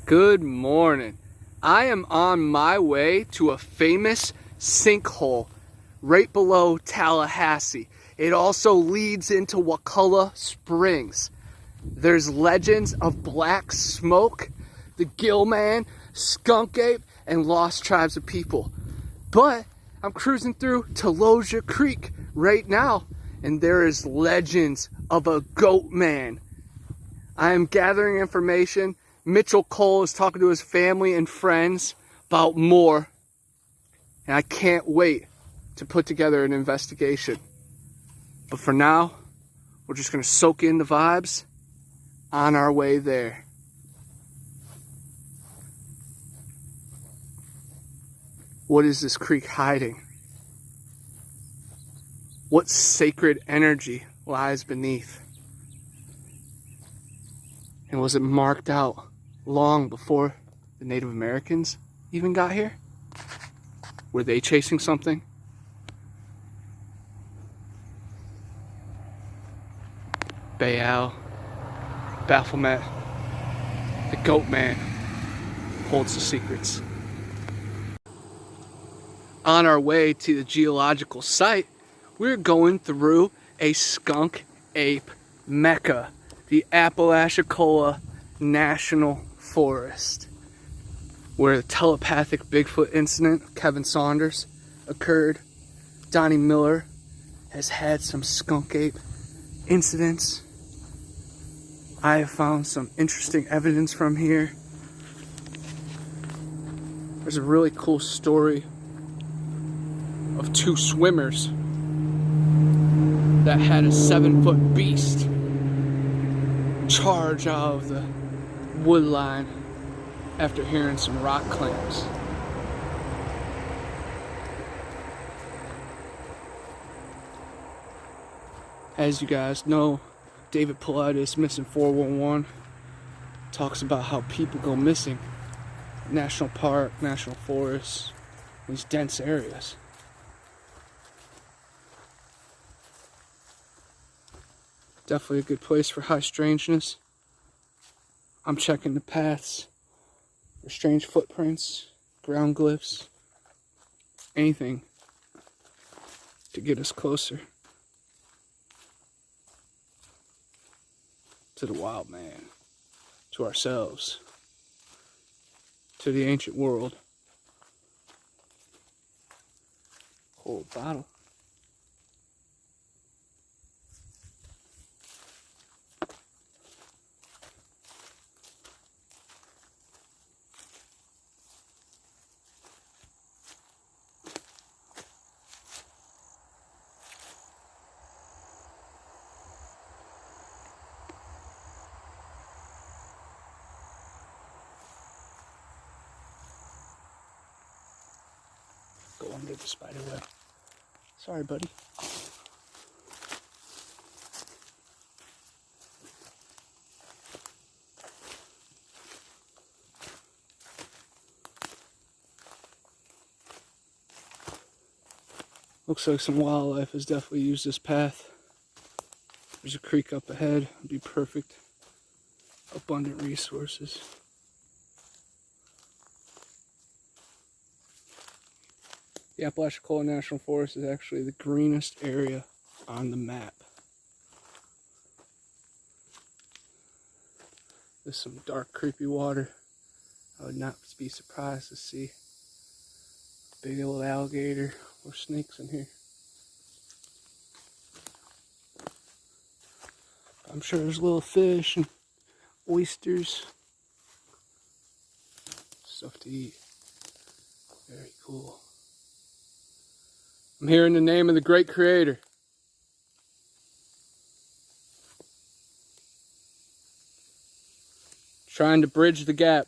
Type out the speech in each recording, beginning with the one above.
Good morning. I am on my way to a famous sinkhole right below Tallahassee. It also leads into Wakulla Springs. There's legends of black smoke, the gill man, skunk ape, and lost tribes of people. But I'm cruising through Teloja Creek right now, and there is legends of a goat man. I am gathering information. Mitchell Cole is talking to his family and friends about more, and I can't wait to put together an investigation. But for now, we're just going to soak in the vibes on our way there. What is this creek hiding? What sacred energy lies beneath? And was it marked out long before the Native Americans even got here? Were they chasing something? Baal, Baphomet, the goat man holds the secrets. On our way to the geological site, we're going through a skunk ape mecca, the Apalachicola National Forest, where the telepathic Bigfoot incident of Kevin Saunders occurred. Donnie Miller has had some skunk ape incidents. I have found some interesting evidence from here. There's a really cool story of two swimmers that had a 7-foot beast charge out of the wood line after hearing some rock clams. As you guys know, David Paulides, Missing 411, talks about how people go missing in national park, national forests, these dense areas. Definitely a good place for high strangeness. I'm checking the paths for strange footprints, ground glyphs, anything to get us closer to the wild man, to ourselves, to the ancient world. Whole bottle. Go under the spider web. Sorry, buddy. Looks like some wildlife has definitely used this path. There's a creek up ahead. It'd be perfect. Abundant resources. The Apalachicola National Forest is actually the greenest area on the map. There's some dark, creepy water. I would not be surprised to see a big old alligator or snakes in here. I'm sure there's little fish and oysters. Stuff to eat. Very cool. I'm here in the name of the great creator. Trying to bridge the gap.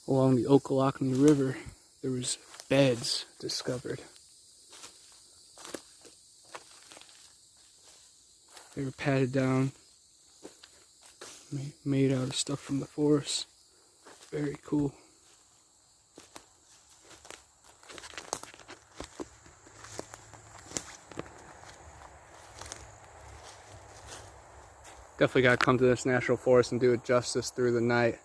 Along the Ocklawackney River, there was beds discovered. They were patted down Made out of stuff from the forest. Very cool. Definitely gotta come to this national forest and do it justice through the night.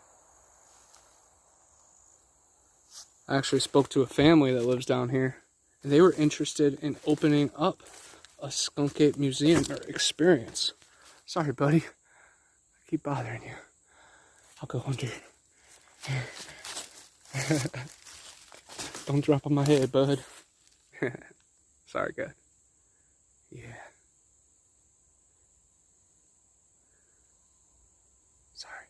I actually spoke to a family that lives down here, and they were interested in opening up a skunk ape museum or experience. Sorry, buddy. I keep bothering you. I'll go under. Don't drop on my head, bud. Sorry, guy. Yeah. Sorry.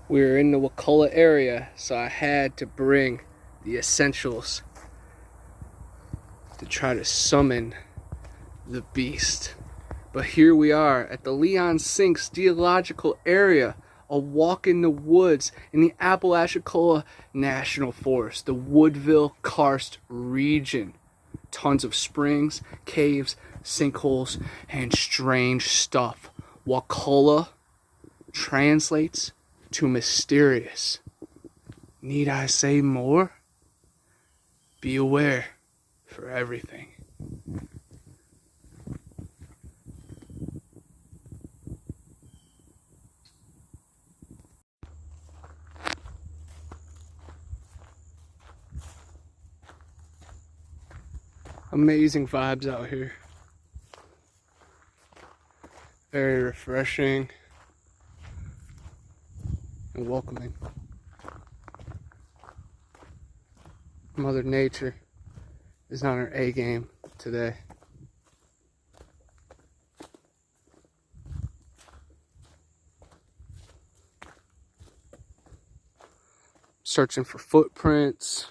We were in the Wakulla area, so I had to bring the essentials to try to summon the beast. But here we are at the Leon Sinks Geological area, a walk in the woods in the Apalachicola National Forest, the Woodville Karst region. Tons of springs, caves, sinkholes, and strange stuff. Wakulla translates to mysterious. Need I say more? Be aware for everything. Amazing vibes out here. Very refreshing and welcoming. Mother Nature is on her A game today. Searching for footprints,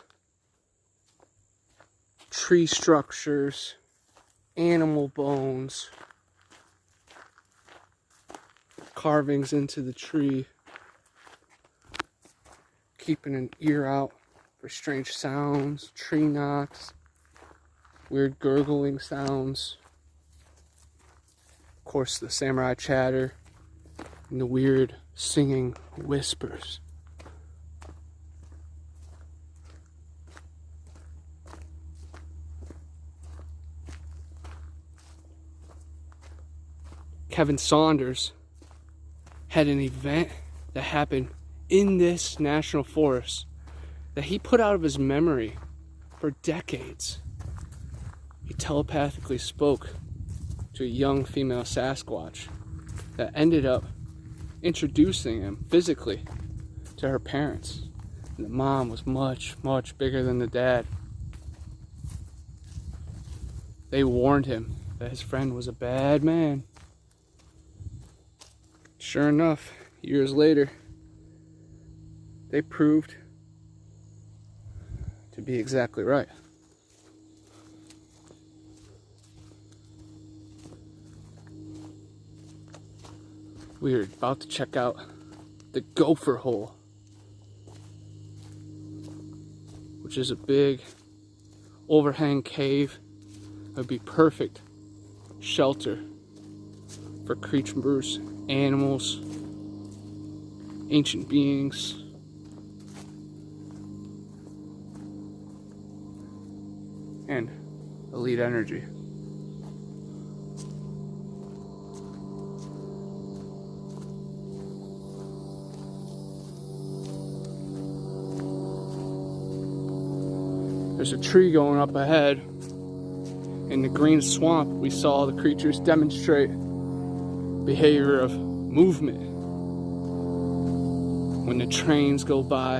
tree structures, animal bones, carvings into the tree, keeping an ear out for strange sounds, tree knocks, weird gurgling sounds, of course the samurai chatter, and the weird singing whispers. Kevin Saunders had an event that happened in this national forest that he put out of his memory for decades. He telepathically spoke to a young female Sasquatch that ended up introducing him physically to her parents. And the mom was much, much bigger than the dad. They warned him that his friend was a bad man. Sure enough, years later, they proved to be exactly right. We are about to check out the Gopher Hole, which is a big overhang cave. It would be perfect shelter for creatures, animals, ancient beings, and elite energy. There's a tree going up ahead. In the green swamp, we saw the creatures demonstrate behavior of movement when the trains go by.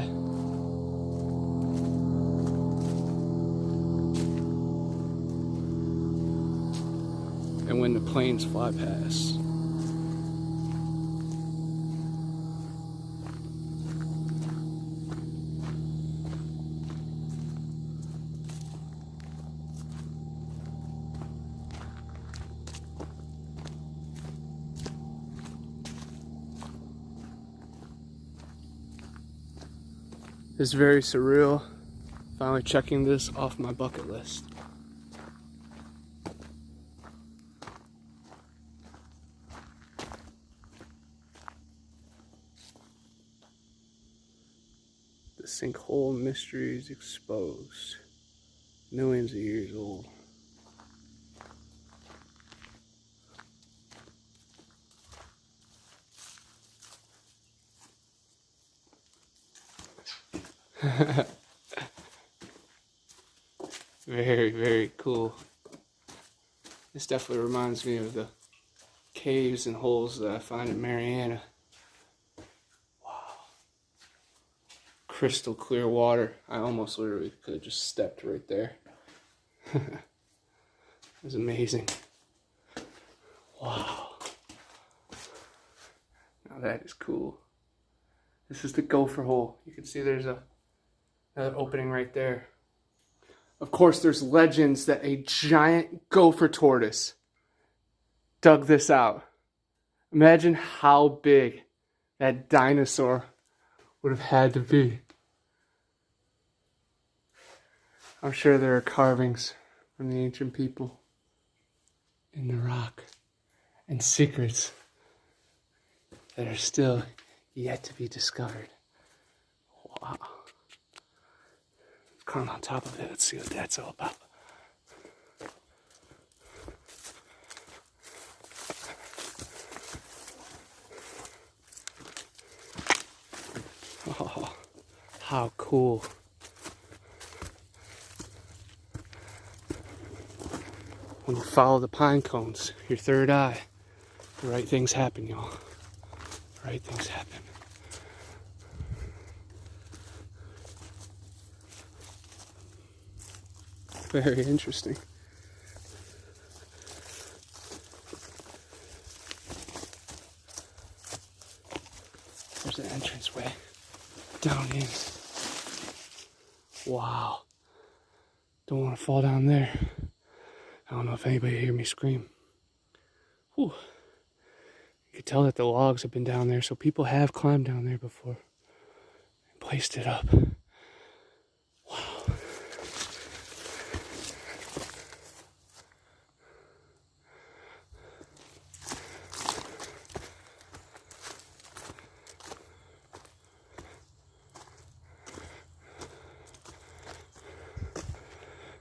And when the planes fly past. It's very surreal, finally checking this off my bucket list. The sinkhole mysteries exposed. Millions of years old. Very, very cool. This definitely reminds me of the caves and holes that I find in Mariana. Wow. Crystal clear water. I almost literally could have just stepped right there. It was amazing. Wow. Now that is cool. This is the gopher hole. You can see there's another opening right there. Of course, there's legends that a giant gopher tortoise dug this out. Imagine how big that dinosaur would have had to be. I'm sure there are carvings from the ancient people in the rock and secrets that are still yet to be discovered. Wow. Let's climb on top of it. Let's see what that's all about. Oh, how cool. When you follow the pine cones, your third eye, the right things happen, y'all. The right things happen. Very interesting. There's an entranceway down in. Wow. Don't want to fall down there. I don't know if anybody hear me scream. Whew. You can tell that the logs have been down there, so people have climbed down there before and placed it up. Wow.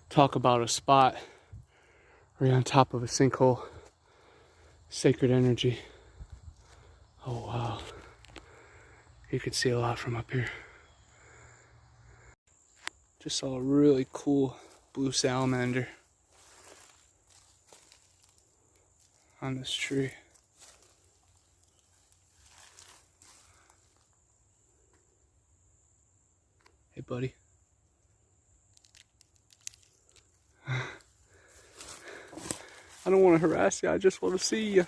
Talk about a spot right on top of a sinkhole. Sacred energy. Oh wow. You can see a lot from up here. Just saw a really cool blue salamander on this tree. Hey buddy. I don't want to harass you, I just want to see you.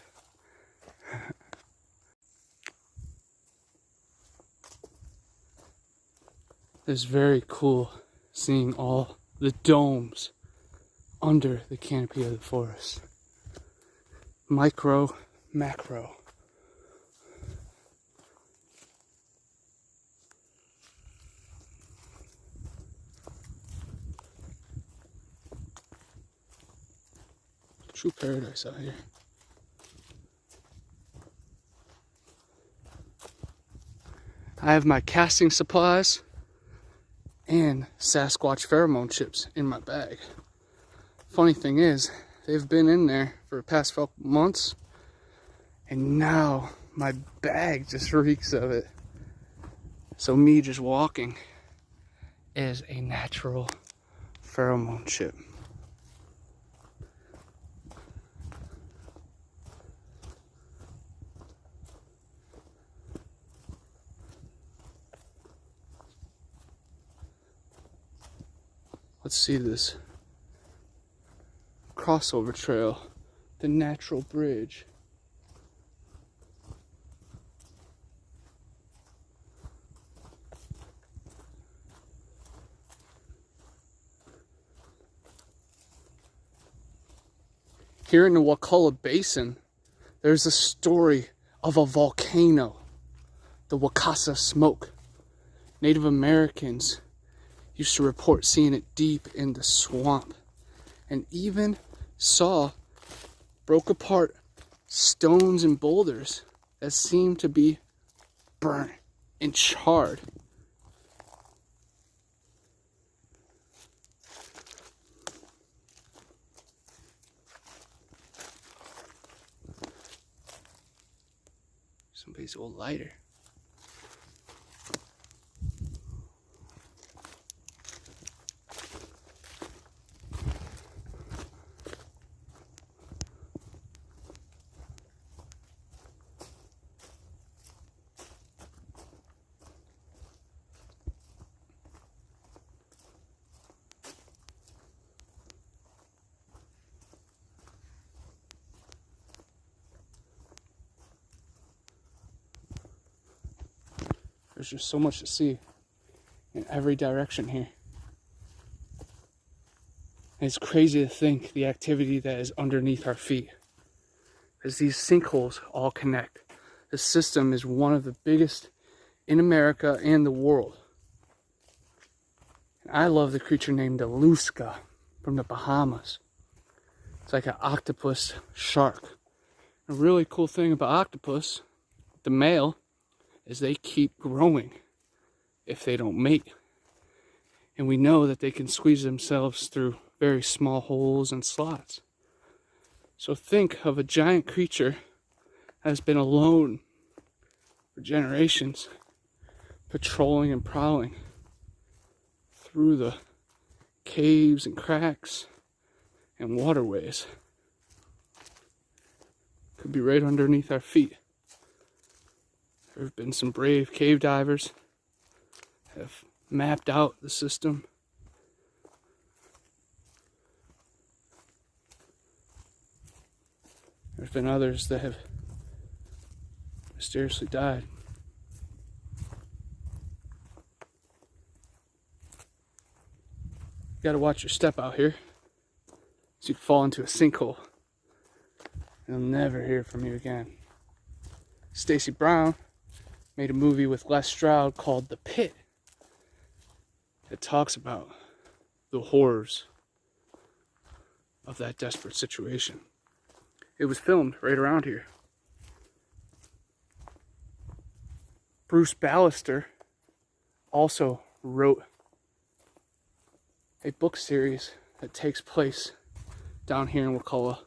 It's very cool seeing all the domes under the canopy of the forest. Micro, macro. True paradise out here. I have my casting supplies and Sasquatch pheromone chips in my bag. Funny thing is, they've been in there for the past couple months, and now my bag just reeks of it. So me just walking is a natural pheromone chip. Let's see this crossover trail, the natural bridge. Here in the Wakulla Basin, there's a story of a volcano, the Wakasa smoke. Native Americans used to report seeing it deep in the swamp, and even saw broke apart stones and boulders that seemed to be burnt and charred. Somebody's old lighter. There's just so much to see in every direction here. And it's crazy to think the activity that is underneath our feet. As these sinkholes all connect. The system is one of the biggest in America and the world. And I love the creature named the Luska from the Bahamas. It's like an octopus shark. A really cool thing about octopus, the male, is they keep growing if they don't mate. And we know that they can squeeze themselves through very small holes and slots. So think of a giant creature that has been alone for generations, patrolling and prowling through the caves and cracks and waterways. Could be right underneath our feet. There have been some brave cave divers that have mapped out the system. There's been others that have mysteriously died. You gotta watch your step out here, so you can fall into a sinkhole. They'll never hear from you again. Stacy Brown made a movie with Les Stroud called The Pit. It talks about the horrors of that desperate situation. It was filmed right around here. Bruce Ballister also wrote a book series that takes place down here in Wakulla.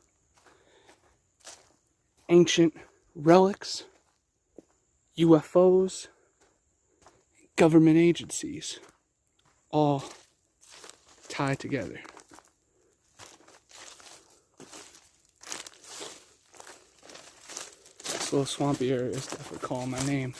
Ancient relics, UFOs, government agencies, all tied together. This little swampy area is definitely calling my name.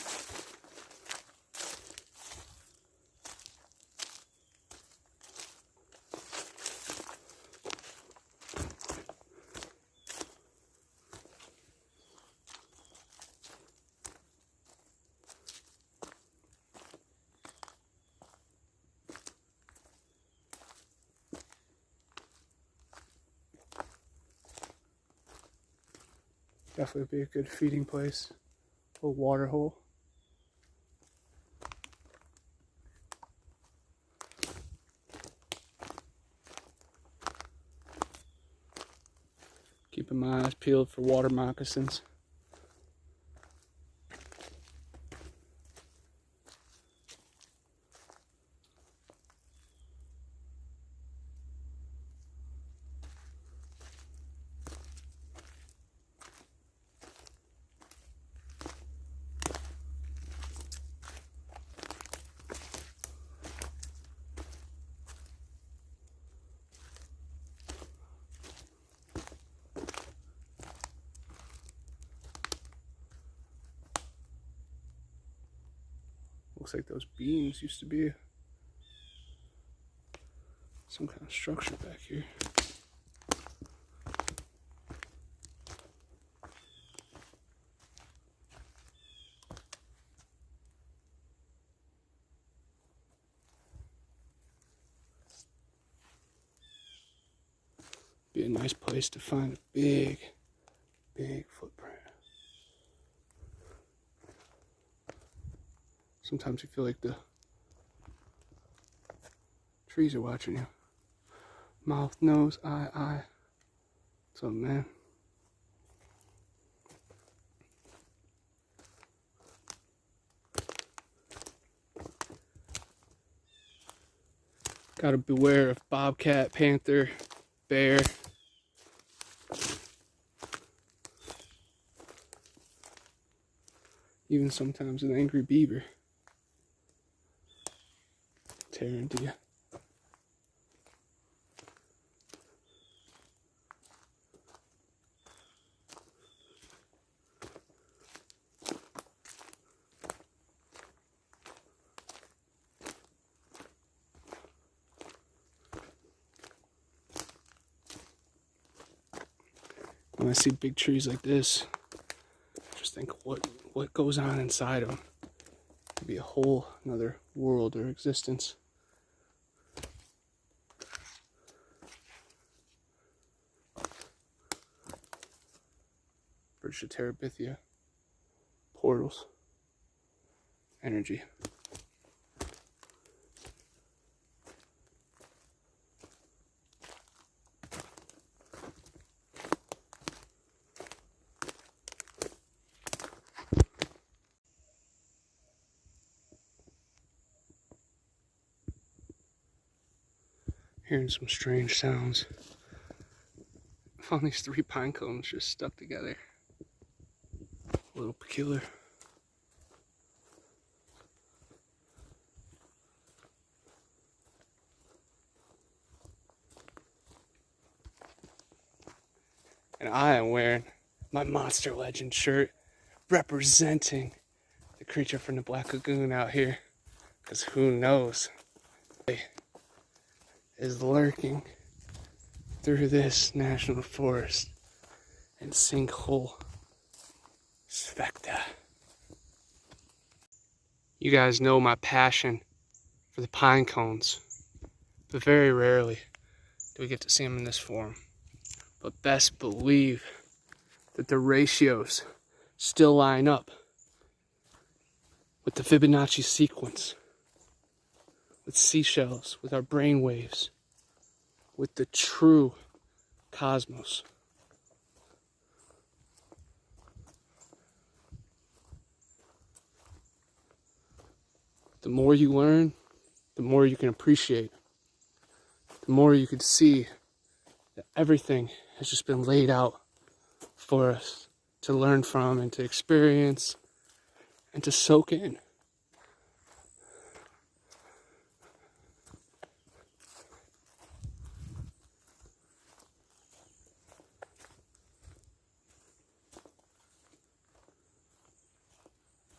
Definitely be a good feeding place. A little water hole. Keeping my eyes peeled for water moccasins. Looks like those beams used to be some kind of structure back here. Be a nice place to find a big footprint. Sometimes you feel like the trees are watching you. Mouth, nose, eye. What's up, man? Gotta beware of bobcat, panther, bear. Even sometimes an angry beaver tear into you. When I see big trees like this, I just think what goes on inside them. Could be a whole another world or existence. British Terabithia, portals, energy. Hearing some strange sounds. I found these 3 pine cones just stuck together. A little peculiar. And I am wearing my Monster Legend shirt representing the creature from the Black Lagoon out here. Because who knows? Is lurking through this national forest and Sinkhole Specta. You guys know my passion for the pine cones, but very rarely do we get to see them in this form. But best believe that the ratios still line up with the Fibonacci sequence, with seashells, with our brain waves, with the true cosmos. The more you learn, the more you can appreciate. The more you can see that everything has just been laid out for us to learn from and to experience and to soak in.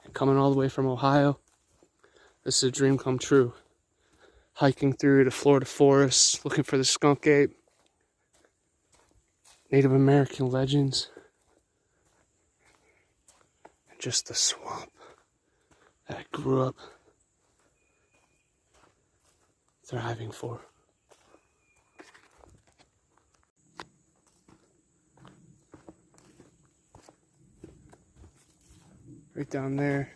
And coming all the way from Ohio, this is a dream come true. Hiking through the Florida forests, looking for the skunk ape, Native American legends, and just the swamp that I grew up thriving for. Right down there,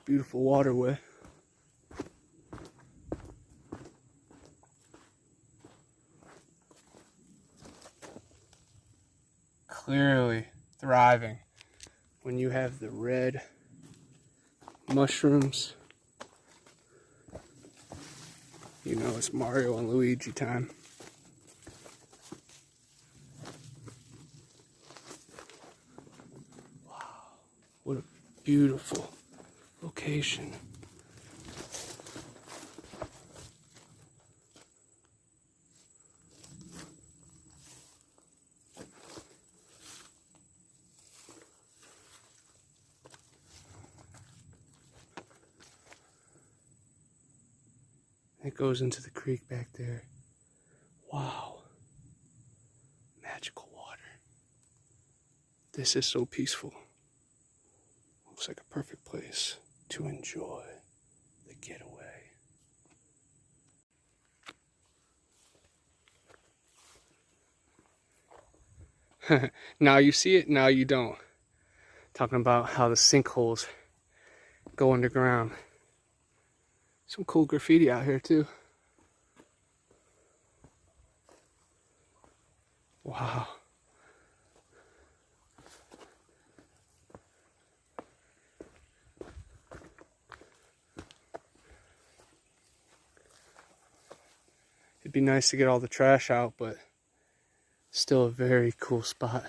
beautiful waterway. Clearly thriving when you have the red mushrooms. You know it's Mario and Luigi time. Wow, what a beautiful location. It goes into the creek back there. Wow. Magical water. This is so peaceful. Looks like a perfect place to enjoy the getaway. Now you see it, now you don't. Talking about how the sinkholes go underground. Some cool graffiti out here too. Wow. It'd be nice to get all the trash out, but still a very cool spot.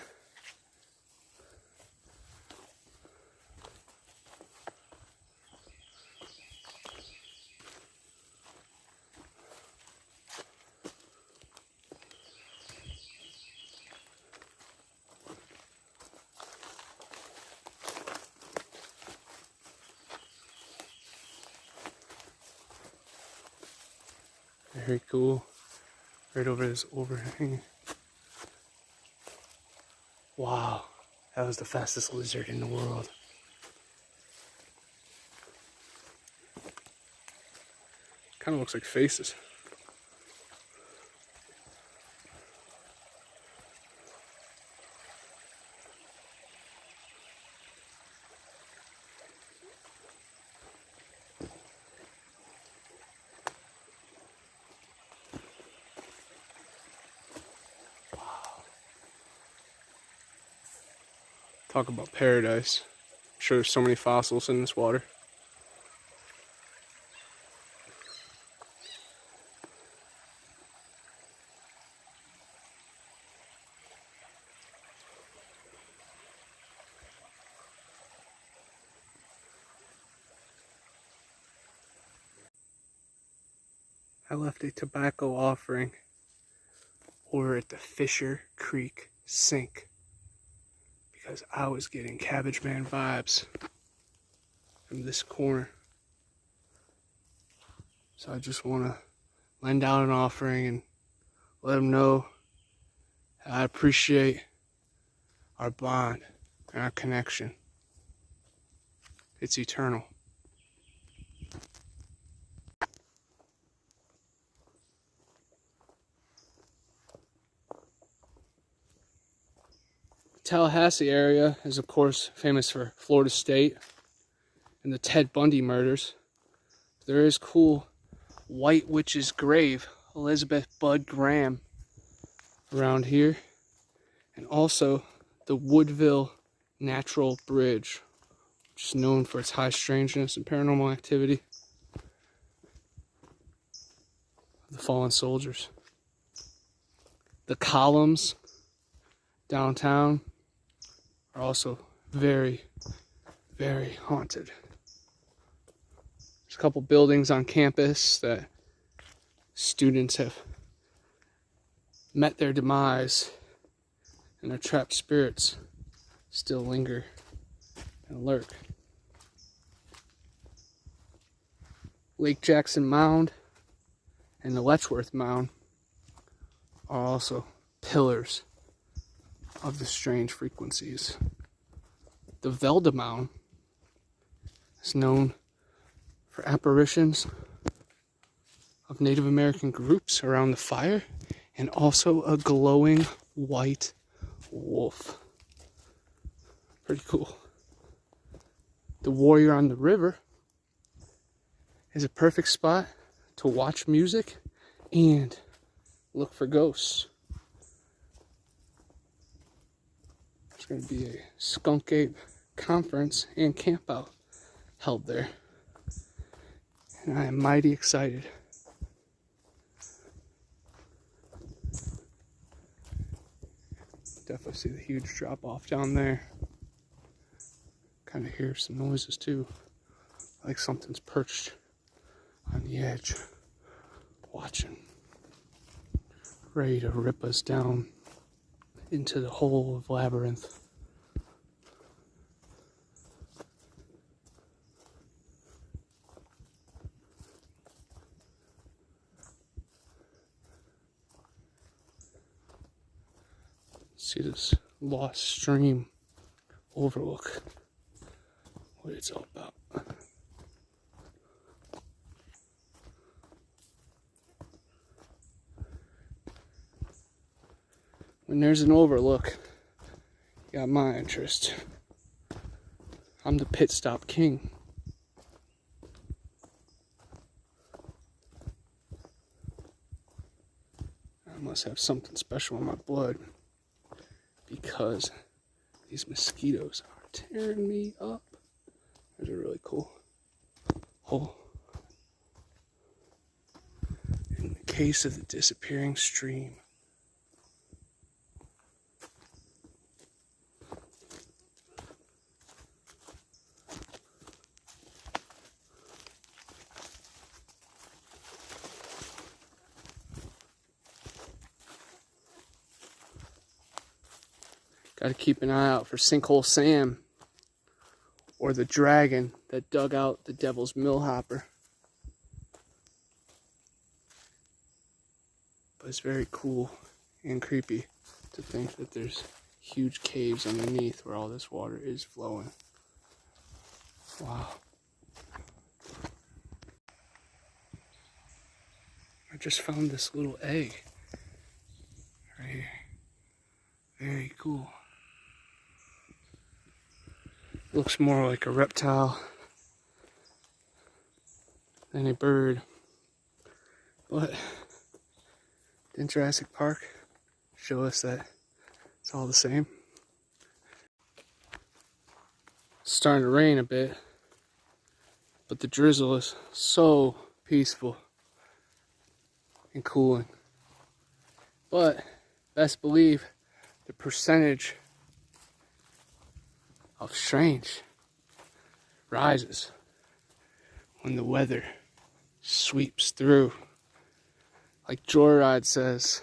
Very cool. Right over this overhang. Wow, that was the fastest lizard in the world. Kind of looks like faces. Talk about paradise. I'm sure there's so many fossils in this water. I left a tobacco offering over at the Fisher Creek sink because I was getting Cabbage Man vibes from this corner. So I just want to lend out an offering and let them know I appreciate our bond and our connection. It's eternal. The Tallahassee area is of course famous for Florida State and the Ted Bundy murders. There is cool White Witch's grave, Elizabeth Budd Graham, around here, and also the Woodville Natural Bridge, which is known for its high strangeness and paranormal activity. The fallen soldiers. The columns downtown are also very, very haunted. There's a couple buildings on campus that students have met their demise, and their trapped spirits still linger and lurk. Lake Jackson Mound and the Letchworth Mound are also pillars of the strange frequencies. The Velda Mound is known for apparitions of Native American groups around the fire, and also a glowing white wolf. Pretty cool. The Warrior on the River is a perfect spot to watch music and look for ghosts. There's going to be a Skunk Ape conference and campout held there, and I am mighty excited. Definitely see the huge drop off down there. Kind of hear some noises too, like something's perched on the edge, watching, ready to rip us down into the hole of labyrinth. See this lost stream overlook, what it's all about. When there's an overlook, you got my interest. I'm the pit stop king. I must have something special in my blood, because these mosquitoes are tearing me up. There's a really cool hole in the case of the disappearing stream. Got to keep an eye out for Sinkhole Sam, or the dragon that dug out the Devil's Mill Hopper. just very cool and creepy to think that there's huge caves underneath where all this water is flowing. Wow. I just found this little egg right here. Very cool. Looks more like a reptile than a bird. But didn't Jurassic Park show us that it's all the same? It's starting to rain a bit, but the drizzle is so peaceful and cooling. But best believe the percentage of strange rises when the weather sweeps through. Like Joyride says,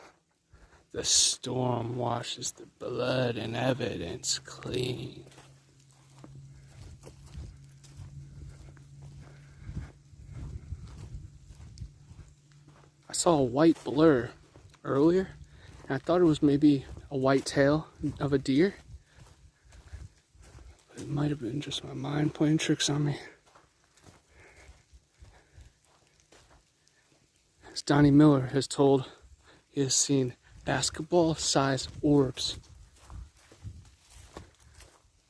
the storm washes the blood and evidence clean. I saw a white blur earlier, and I thought it was maybe a white tail of a deer. But it might have been just my mind playing tricks on me. As Donnie Miller has told, he has seen basketball-sized orbs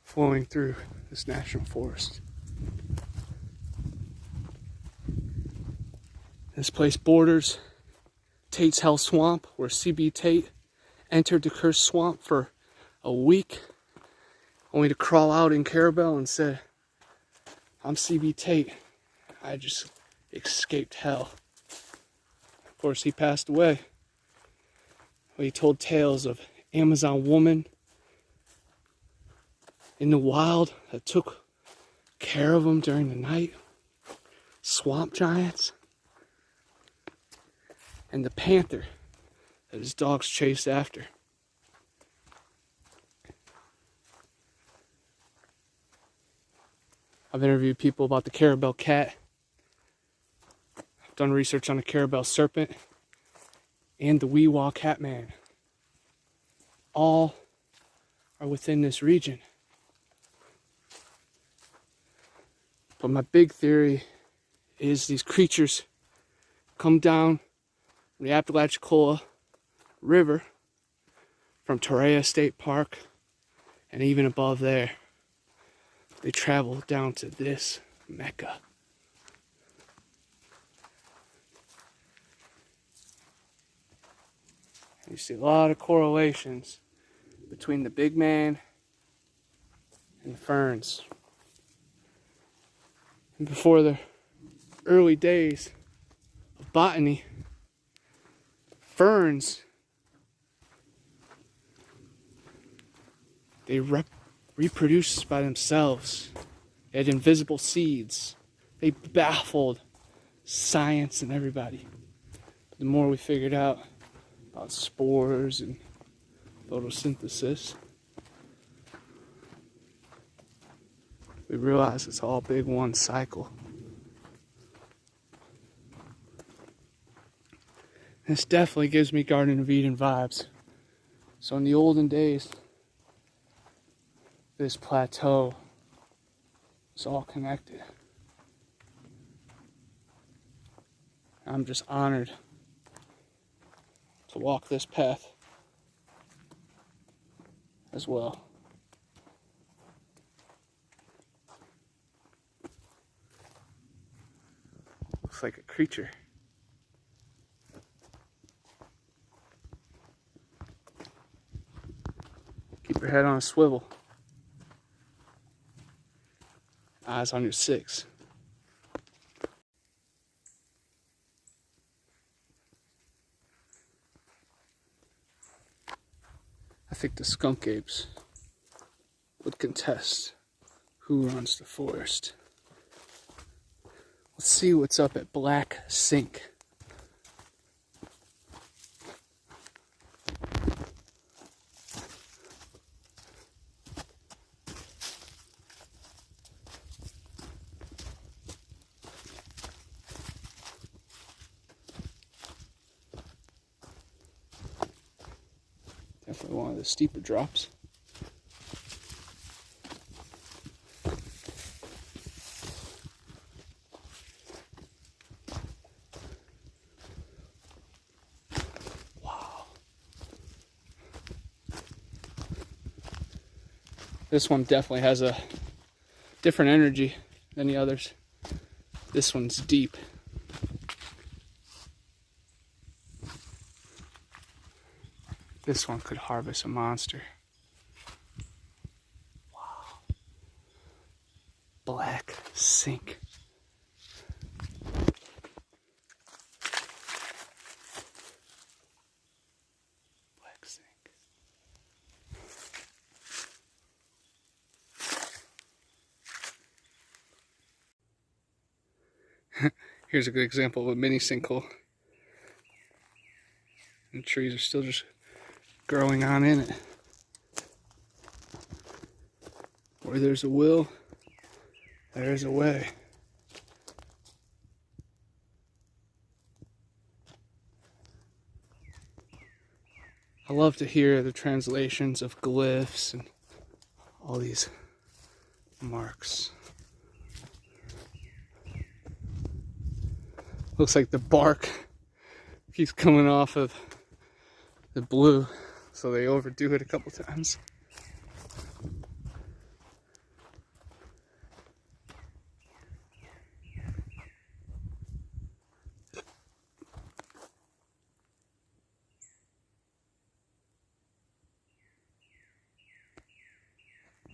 flowing through this national forest. This place borders Tate's Hell Swamp, where C.B. Tate entered the cursed swamp for a week, only to crawl out in Carabel and say, "I'm C.B. Tate. I just escaped hell." Of course, he passed away. He told tales of Amazon woman in the wild that took care of him during the night, swamp giants, and the panther that his dogs chased after. I've interviewed people about the Carabel cat. I've done research on the Carabel serpent and the Weewa catman. All are within this region. But my big theory is these creatures come down the Apalachicola River from Torreya State Park, and even above there, they travel down to this Mecca. You see a lot of correlations between the big man and the ferns. And before the early days of botany, ferns, they reproduce by themselves. They had invisible seeds. They baffled science and everybody. But the more we figured out about spores and photosynthesis, we realized it's all big one cycle. This definitely gives me Garden of Eden vibes. So in the olden days, this plateau was all connected. I'm just honored to walk this path as well. Looks like a creature. Keep your head on a swivel. Eyes on your six. I think the skunk apes would contest who runs the forest. Let's see what's up at Black Sink. Definitely one of the steeper drops. Wow. This one definitely has a different energy than the others. This one's deep. This one could harvest a monster. Wow. Black sink. Black sink. Here's a good example of a mini sinkhole. And the trees are still just growing on in it. Where there's a will, there's a way. I love to hear the translations of glyphs and all these marks. Looks like the bark keeps coming off of the blue, so they overdo it a couple times.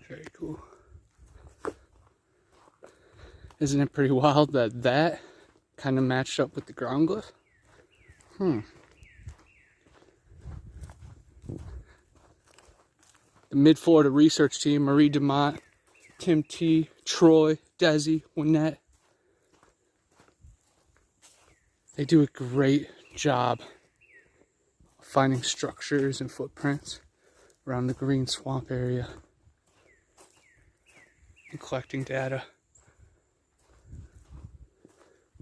Very cool. Isn't it pretty wild that that kind of matched up with the ground glyph? The Mid-Florida research team, Marie DeMont, Tim T, Troy, Desi, Wynette, they do a great job of finding structures and footprints around the green swamp area and collecting data.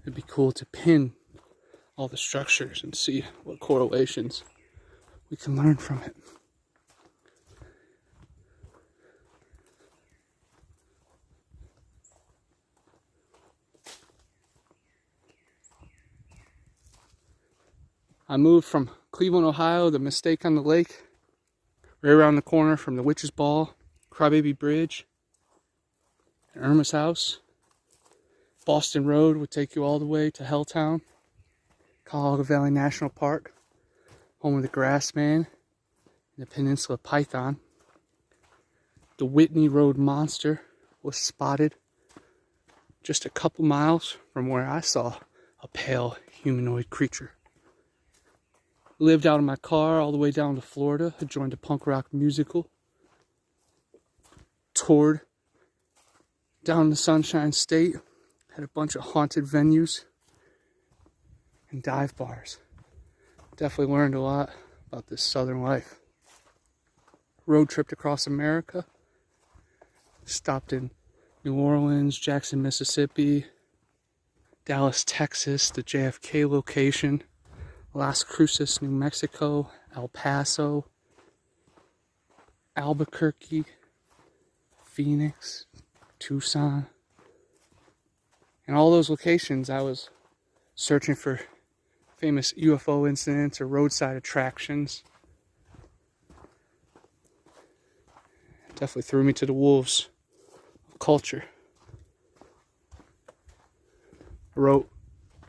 It'd be cool to pin all the structures and see what correlations we can learn from it. I moved from Cleveland, Ohio, the Mistake on the Lake, right around the corner from the Witch's Ball, Crybaby Bridge, and Irma's house. Boston Road would take you all the way to Helltown, Colorado Valley National Park, home of the Grassman, and the Peninsula Python. The Whitney Road Monster was spotted just a couple miles from where I saw a pale humanoid creature. Lived out of my car all the way down to Florida. I joined a punk rock musical. Toured down the Sunshine State. Had a bunch of haunted venues and dive bars. Definitely learned a lot about this southern life. Road tripped across America. Stopped in New Orleans, Jackson, Mississippi, Dallas, Texas, the JFK location. Las Cruces, New Mexico, El Paso, Albuquerque, Phoenix, Tucson. In all those locations, I was searching for famous UFO incidents or roadside attractions. It definitely threw me to the wolves of culture. I wrote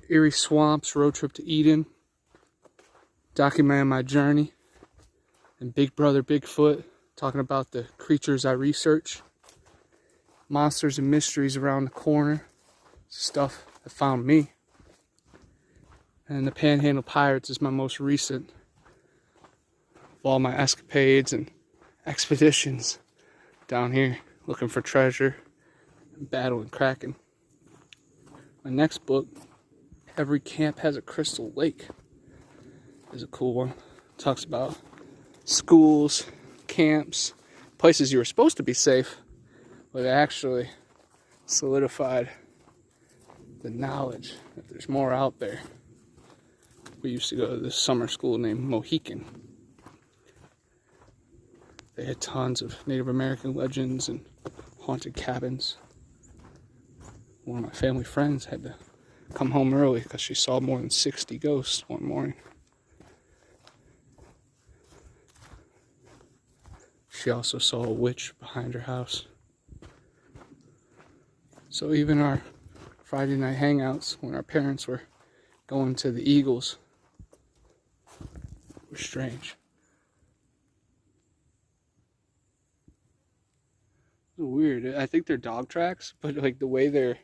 Eerie Swamps, Road Trip to Eden, documenting my journey, and Big Brother Bigfoot, talking about the creatures I research, monsters and mysteries around the corner, stuff that found me. And the Panhandle Pirates is my most recent of all my escapades and expeditions down here, looking for treasure and battling Kraken. My next book, Every Camp Has a Crystal Lake, is a cool one. It talks about schools, camps, places you were supposed to be safe, but it actually solidified the knowledge that there's more out there. We used to go to this summer school named Mohican. They had tons of Native American legends and haunted cabins. One of my family friends had to come home early because she saw more than 60 ghosts one morning. She also saw a witch behind her house. So even our Friday night hangouts, when our parents were going to the Eagles, were strange. Weird. I think they're dog tracks, but like the way they're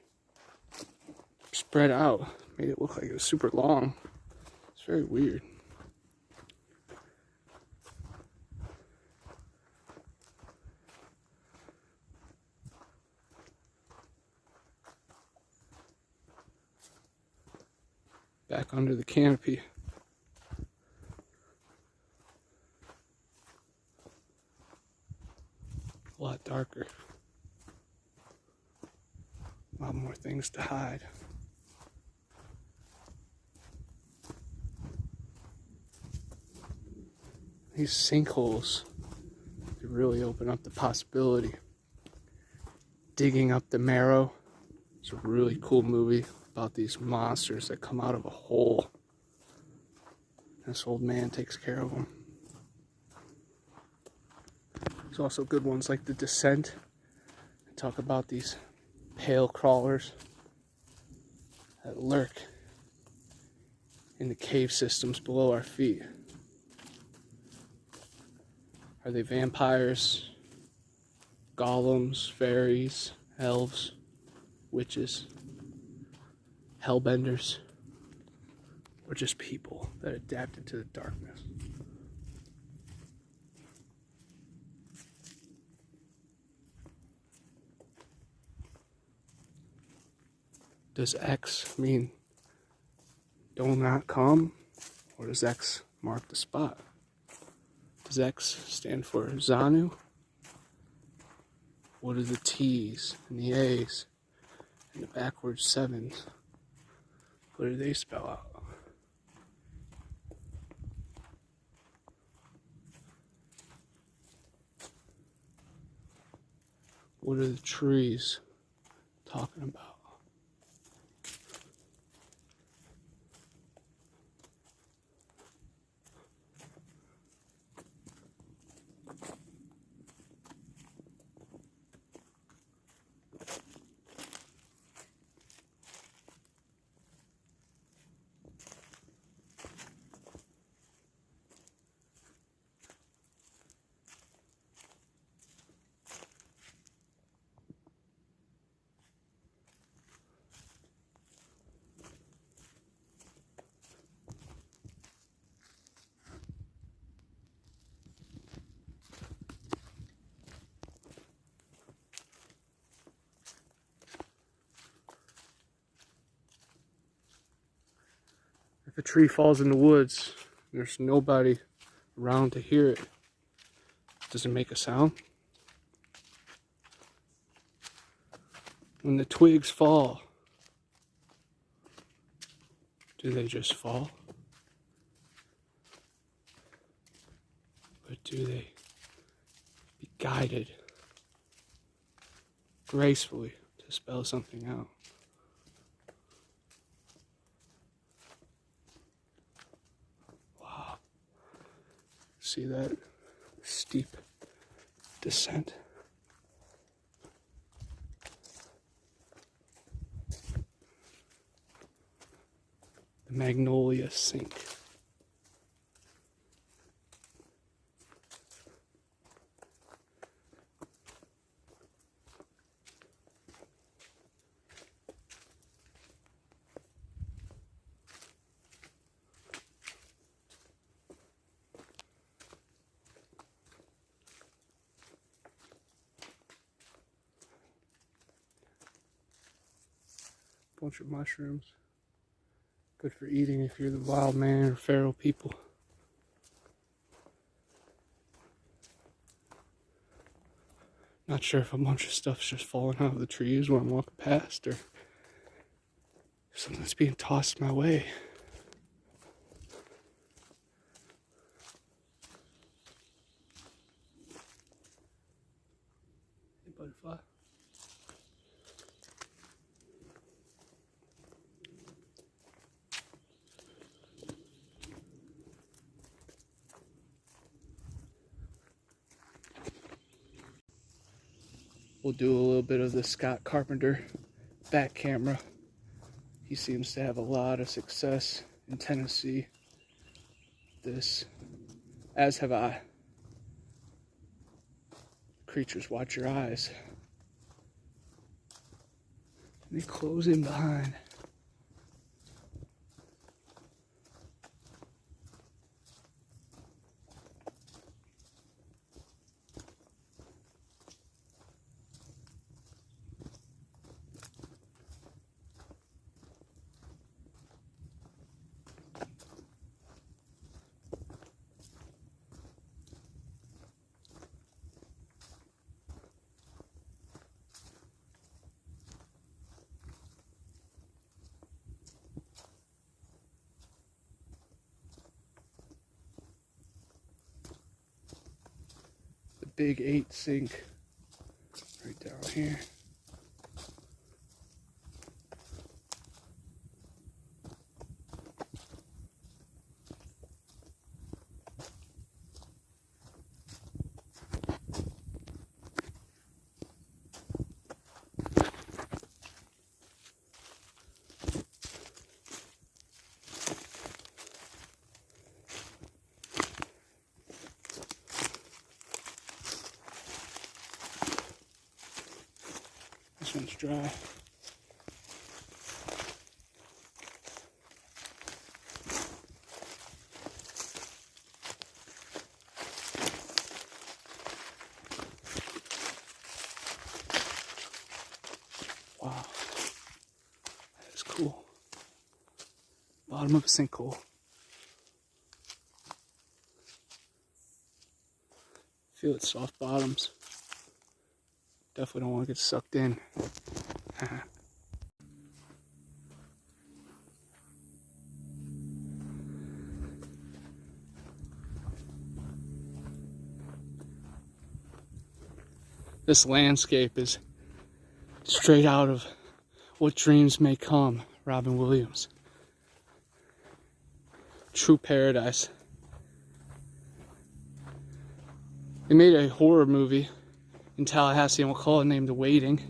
spread out made it look like it was super long. It's very weird. Back under the canopy. A lot darker. A lot more things to hide. These sinkholes, they really open up the possibility. Digging Up the Marrow. It's a really cool movie about these monsters that come out of a hole. This old man takes care of them. There's also good ones like The Descent. They talk about these pale crawlers that lurk in the cave systems below our feet. Are they vampires, golems, fairies, elves, witches, hellbenders, or just people that adapted to the darkness? Does X mean do not come, or does X mark the spot? Does X stand for Xanu? What are the T's and the A's and the backwards 7s? What do they spell out? What are the trees talking about? If a tree falls in the woods, there's nobody around to hear it. Does it make a sound? When the twigs fall, do they just fall? Or do they be guided gracefully to spell something out? Wow. See that steep descent? The Magnolia Sink. Bunch of mushrooms. Good for eating if you're the wild man or feral people. Not sure if a bunch of stuff's just falling out of the trees when I'm walking past, or if something's being tossed my way. butterfly. We'll do a little bit of the Scott Carpenter back camera. He seems to have a lot of success in Tennessee. This, as have I. Creatures, watch your eyes. They close in behind. Big 8 sink right down here. This one's dry. Wow, that is cool. Bottom of a sinkhole. Feel its soft bottoms. Definitely don't want to get sucked in. This landscape is straight out of What Dreams May Come, Robin Williams. True paradise. They made a horror movie in Tallahassee and Wakulla named The Waiting.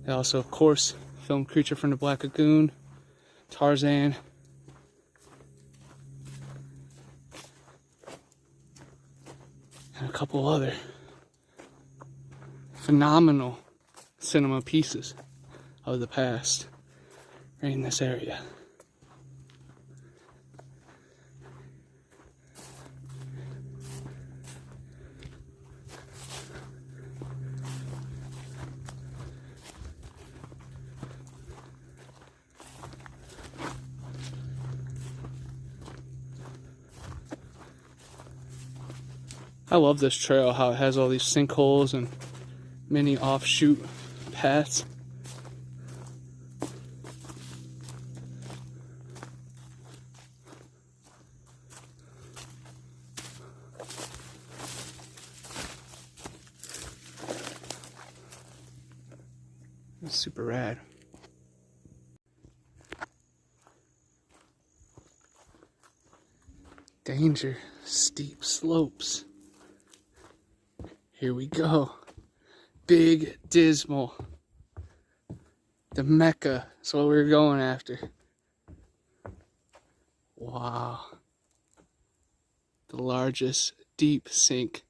They also, of course, filmed Creature from the Black Lagoon, Tarzan, and a couple other phenomenal cinema pieces of the past right in this area. I love this trail, how it has all these sinkholes and many offshoot paths. It's super rad. Danger, steep slopes. Here we go. Big Dismal. The Mecca. That's what we're going after. Wow. The largest deep sink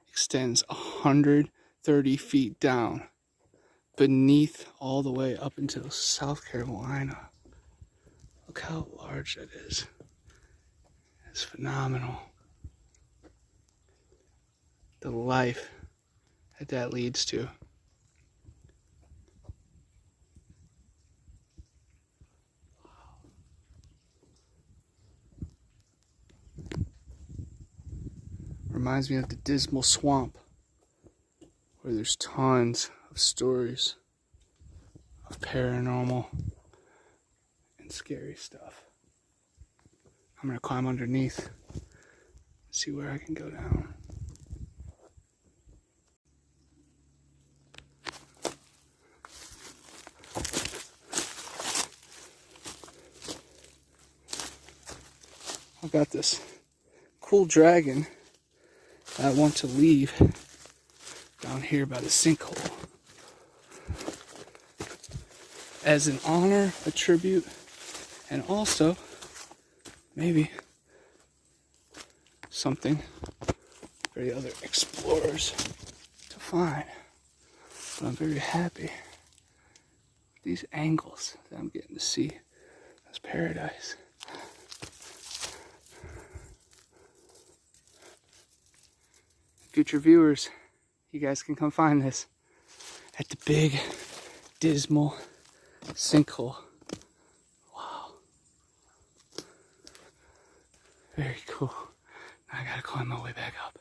extends 130 feet down beneath all the way up until South Carolina. Look how large that is. It's phenomenal. The life that leads to. Reminds me of the Dismal Swamp, where there's tons of stories of paranormal and scary stuff. I'm gonna climb underneath, see where I can go down. got this cool dragon I want to leave down here by the sinkhole as an honor, a tribute, and also maybe something for the other explorers to find. But I'm very happy with these angles that I'm getting to see. That's paradise. Future viewers, you guys can come find this at the big Dismal sinkhole. Wow. Very cool. I gotta climb my way back up.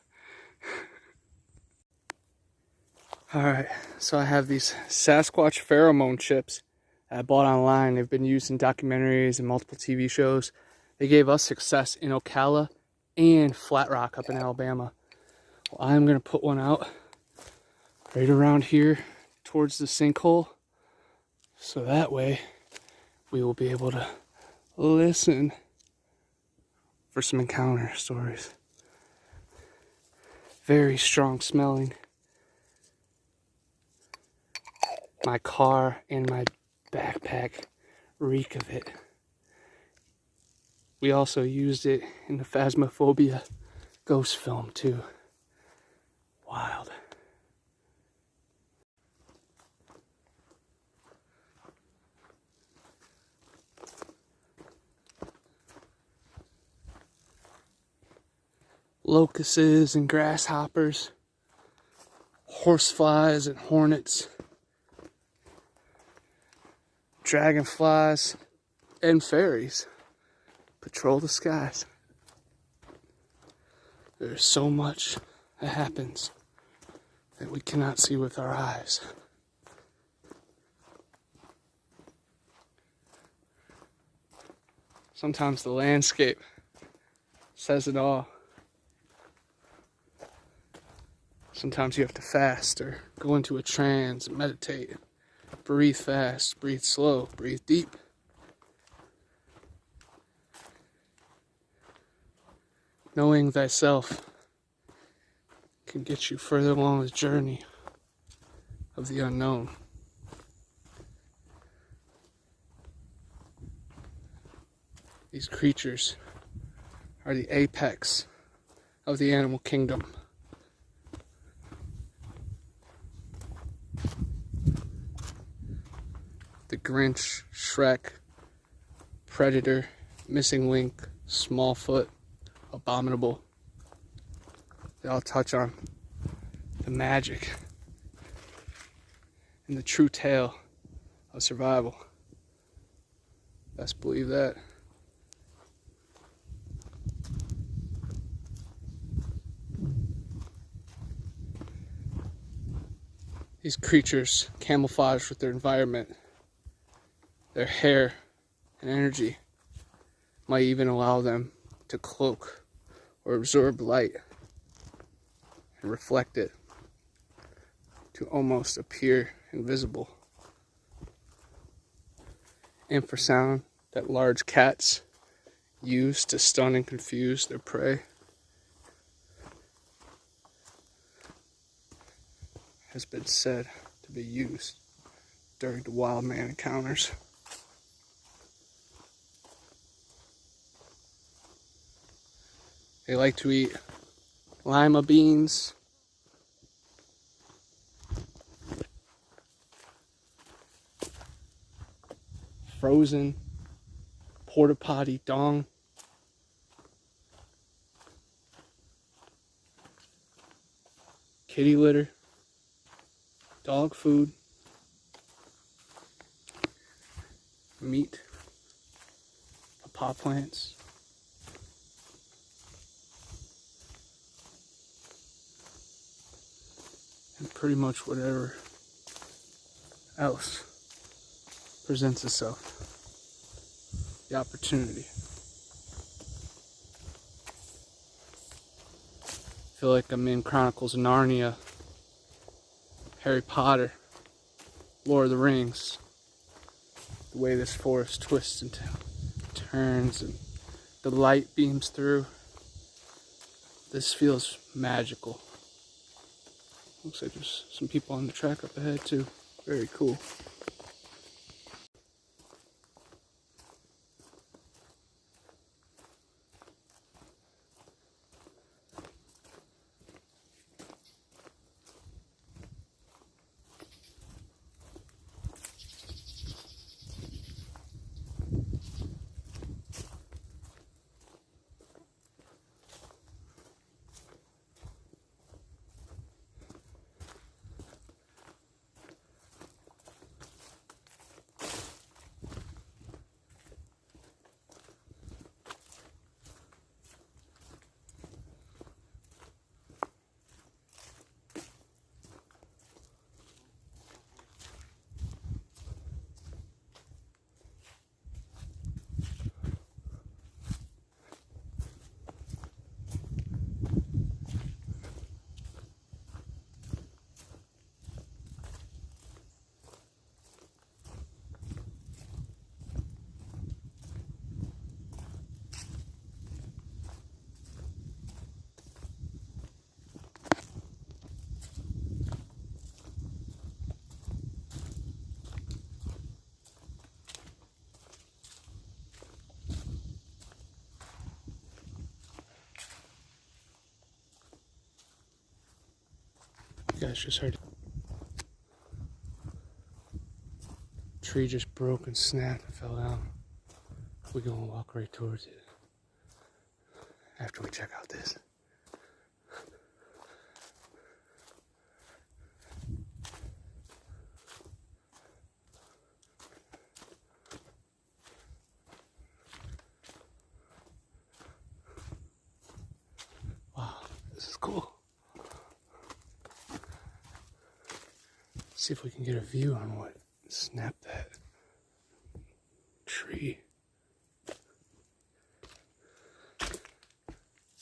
Alright, so I have these Sasquatch Pheromone Chips I bought online. They've been used in documentaries and multiple TV shows. They gave us success in Ocala and Flat Rock up in Alabama. Well, I'm going to put one out right around here towards the sinkhole, so that way we will be able to listen for some encounter stories. Very strong smelling. My car and my backpack reek of it. We also used it in the Phasmophobia ghost film too. Wild. Locusts and grasshoppers, horseflies and hornets, dragonflies and fairies patrol the skies. There's so much that happens that we cannot see with our eyes. Sometimes the landscape says it all. Sometimes you have to fast or go into a trance and meditate. Breathe fast, breathe slow, breathe deep. Knowing thyself can get you further along the journey of the unknown. These creatures are the apex of the animal kingdom. The Grinch, Shrek, Predator, Missing Link, Smallfoot, Abominable. They all touch on the magic and the true tale of survival. Best believe that. These creatures camouflage with their environment. Their hair and energy might even allow them to cloak or absorb light and reflect it to almost appear invisible. Infrasound that large cats use to stun and confuse their prey has been said to be used during the wild man encounters. They like to eat lima beans, frozen porta potty dong, kitty litter, dog food, meat, paw plants, and pretty much whatever else presents itself. The opportunity. I feel like I'm in Chronicles of Narnia, Harry Potter, Lord of the Rings. The way this forest twists and turns and The light beams through. This feels magical. Looks like there's some people on the track up ahead too. Very cool. You guys just heard it. Tree just broke and snapped and fell down. We're gonna walk right towards it after we check out this. Wow, this is cool. See if we can get a view on what snapped that tree.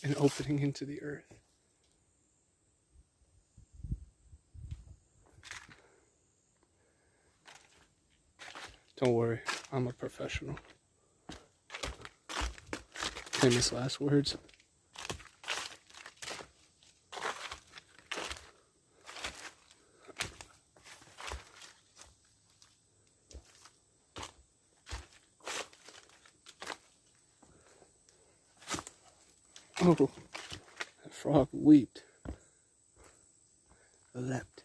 An opening into the earth. Don't worry, I'm a professional. Famous last words. Oh, that frog leaped. Leapt.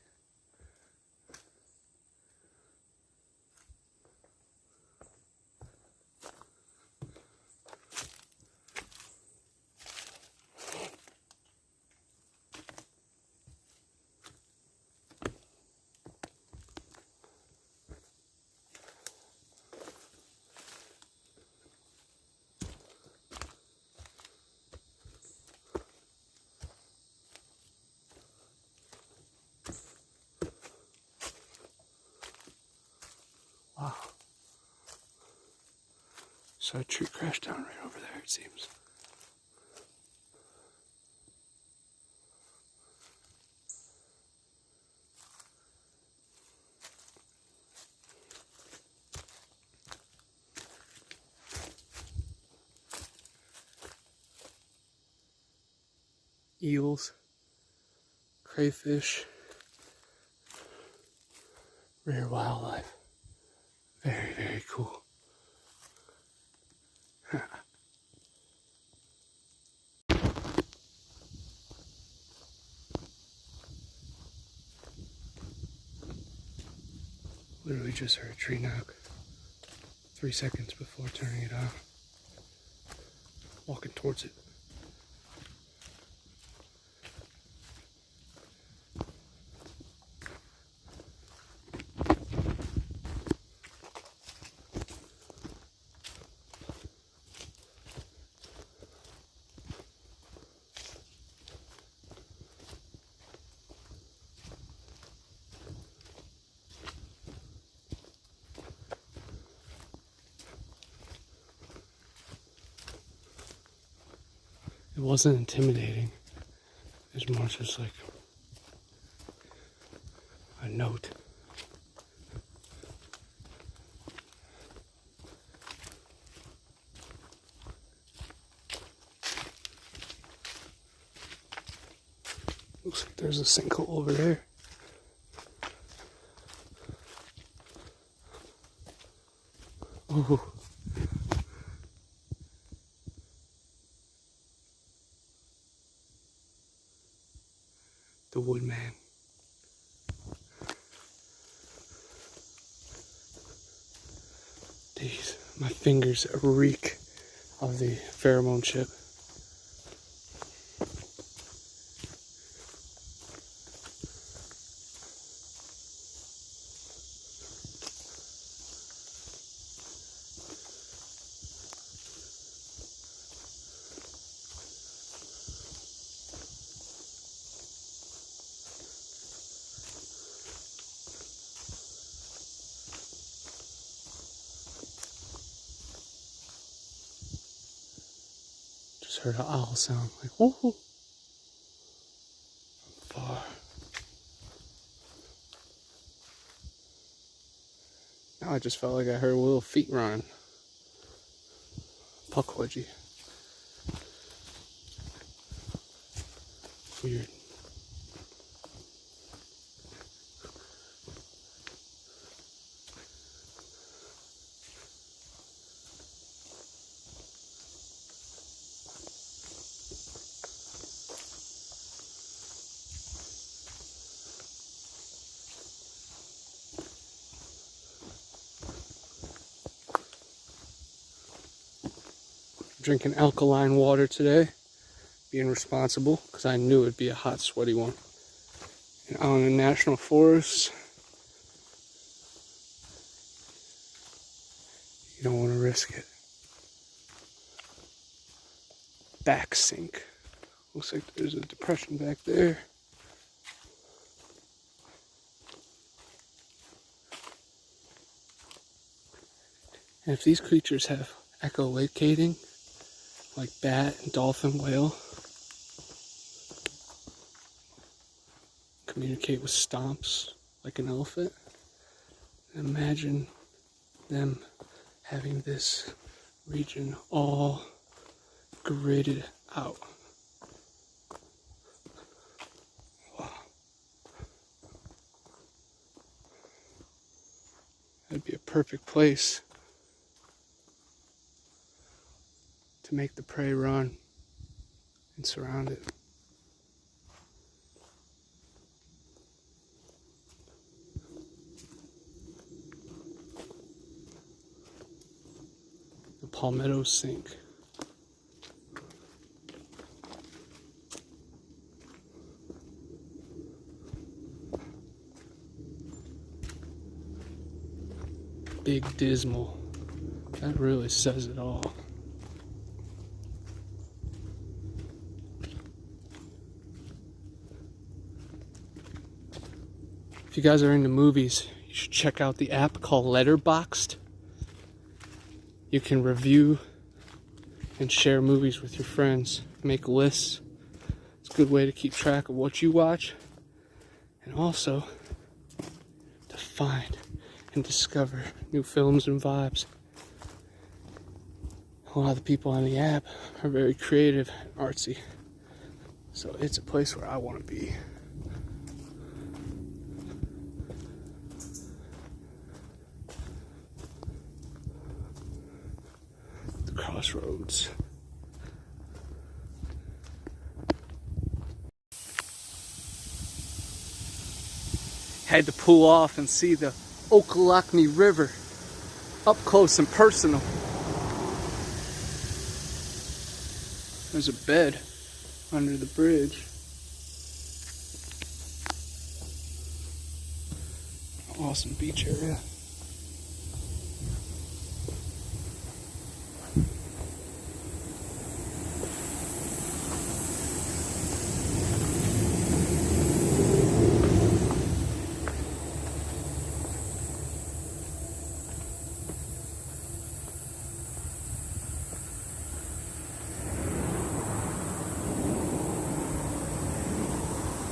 Wow. So a tree crashed down right over there, it seems. Eels, crayfish, rare wildlife. Very, very cool. Literally just heard a tree knock 3 seconds before turning it on. Walking towards it. It wasn't intimidating. It was more just like a note. Looks like there's a sinkhole over there. Ooh. The woodman. These, my fingers reek of the pheromone chip. Just heard an owl sound, like whoo, far. Now I just felt like I heard little feet running. Puckwudgie. Weird. Drinking alkaline water today, being responsible, because I knew it'd be a hot, sweaty one. And out in the national forest, you don't want to risk it. Back sink. Looks like there's a depression back there. And if these creatures have echolocating, like bat, dolphin, whale, communicate with stomps like an elephant, imagine them having this region all gridded out. Wow. That'd be a perfect place to make the prey run and surround it. The Palmetto Sink. Big Dismal. That really says it all. If you guys are into movies, you should check out the app called Letterboxd. You can review and share movies with your friends, make lists. It's a good way to keep track of what you watch, and also to find and discover new films and vibes. A lot of the people on the app are very creative and artsy, so it's a place where I want to be. Crossroads. Had to pull off and see the Okalochnee River up close and personal. There's a bed under the bridge. Awesome beach area.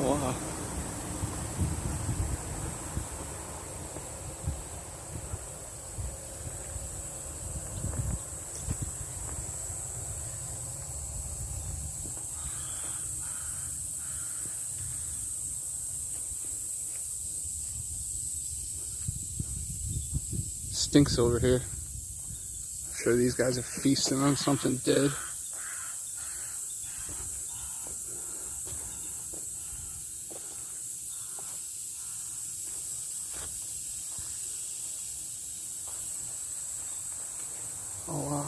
Wow. stinks over here. I'm sure these guys are feasting on something dead. Oh wow.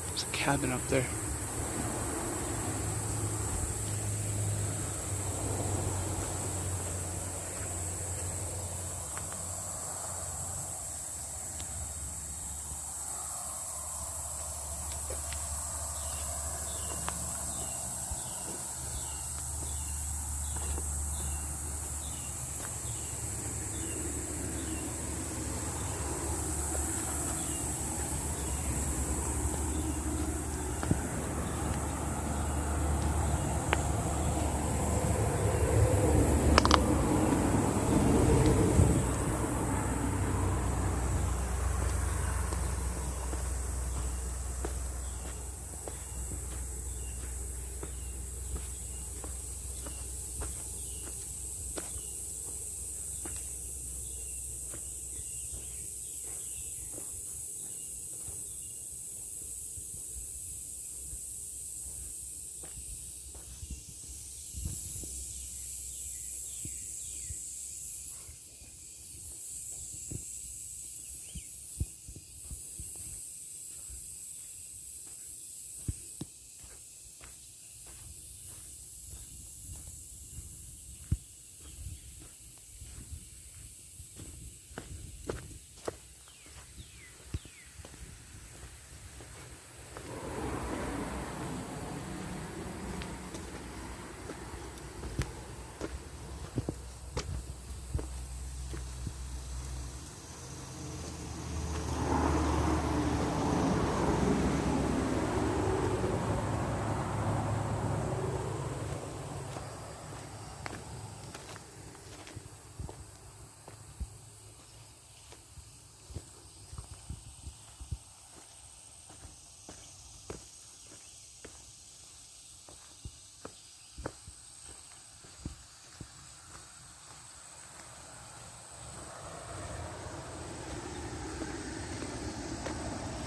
There's a cabin up there.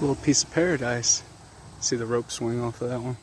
Little piece of paradise. See the rope swing off of that one.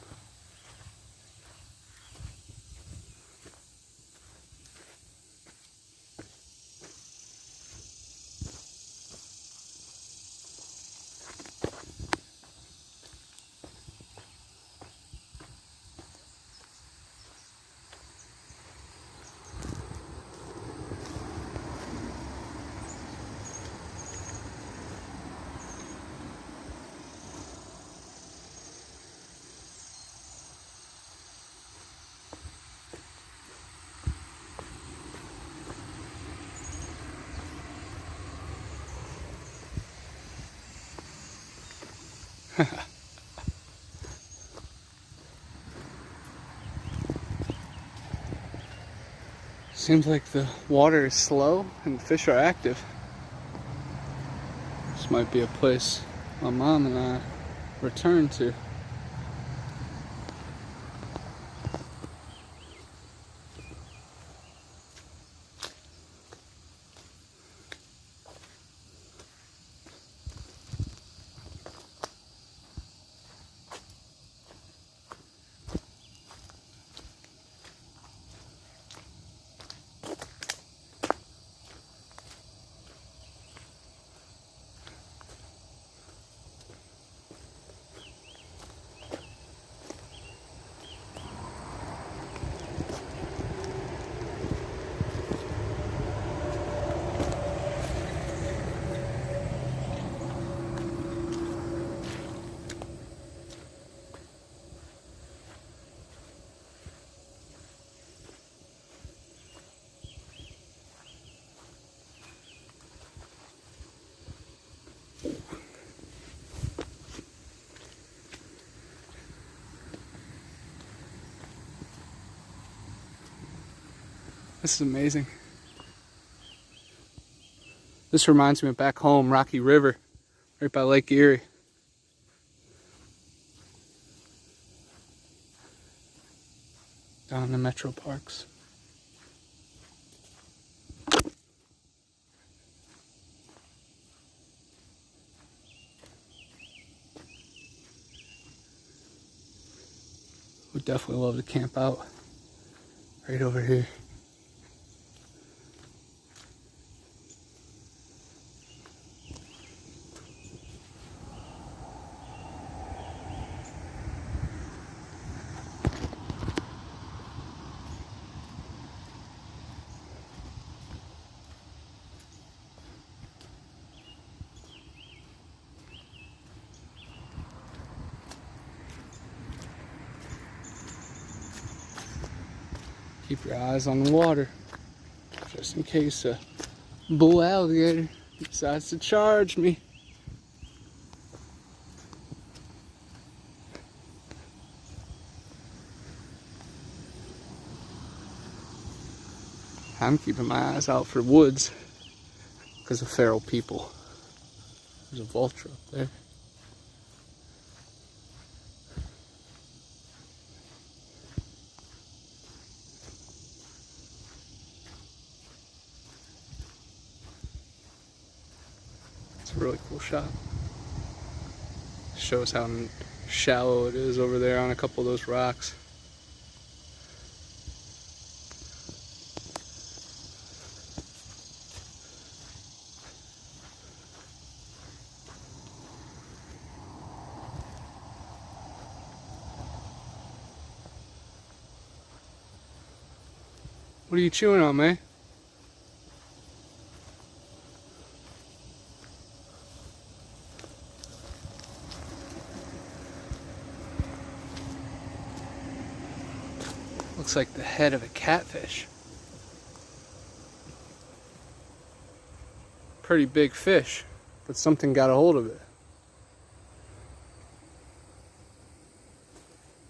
Seems like the water is slow and the fish are active. This might be a place my mom and I return to. This is amazing. This reminds me of back home, Rocky River, right by Lake Erie. Down in the metro parks. Would definitely love to camp out right over here. Keep your eyes on the water, just in case a bull alligator decides to charge me. I'm keeping my eyes out for woods because of feral people. There's a vulture up there. It's a really cool shot. Shows how shallow it is over there on a couple of those rocks. What are you chewing on, man? Looks like the head of a catfish. Pretty big fish, but something got a hold of it.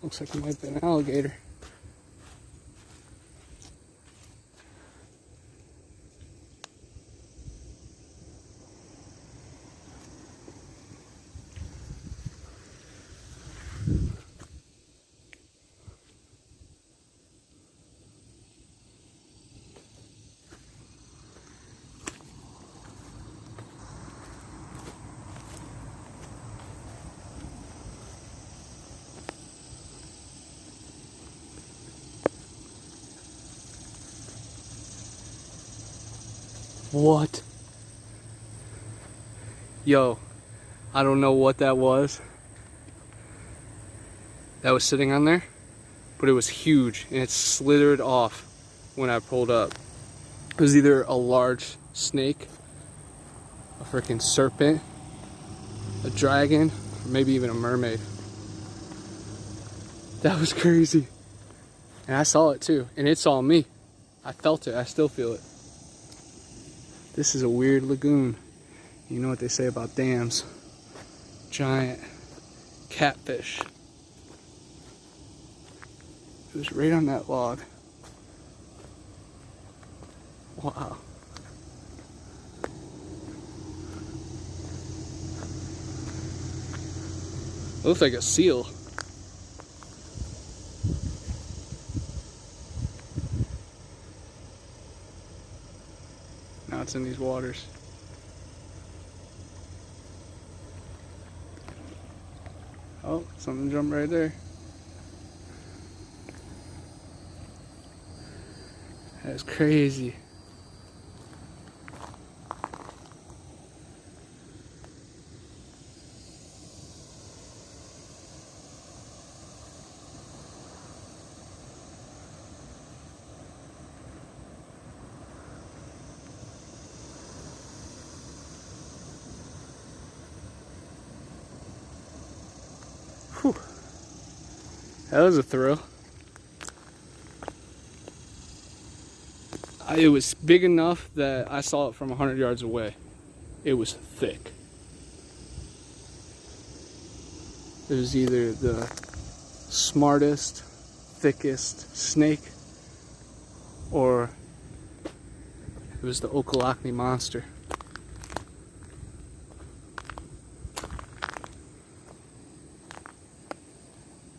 Looks like it might be an alligator. What? Yo, I don't know what that was. That was sitting on there, but it was huge and it slithered off when I pulled up. It was either a large snake, a freaking serpent, a dragon, or maybe even a mermaid. That was crazy. And I saw it too, and it saw me. I felt it, I still feel it. This is a weird lagoon. You know what they say about dams. Giant catfish. It was right on that log. Wow. It looks like a seal. Now it's in these waters. Oh, something jumped right there. That's crazy. Whew. That was a thrill. It was big enough that I saw it from 100 yards away. It was thick. It was either the smartest, thickest snake, or it was the Okalachni monster.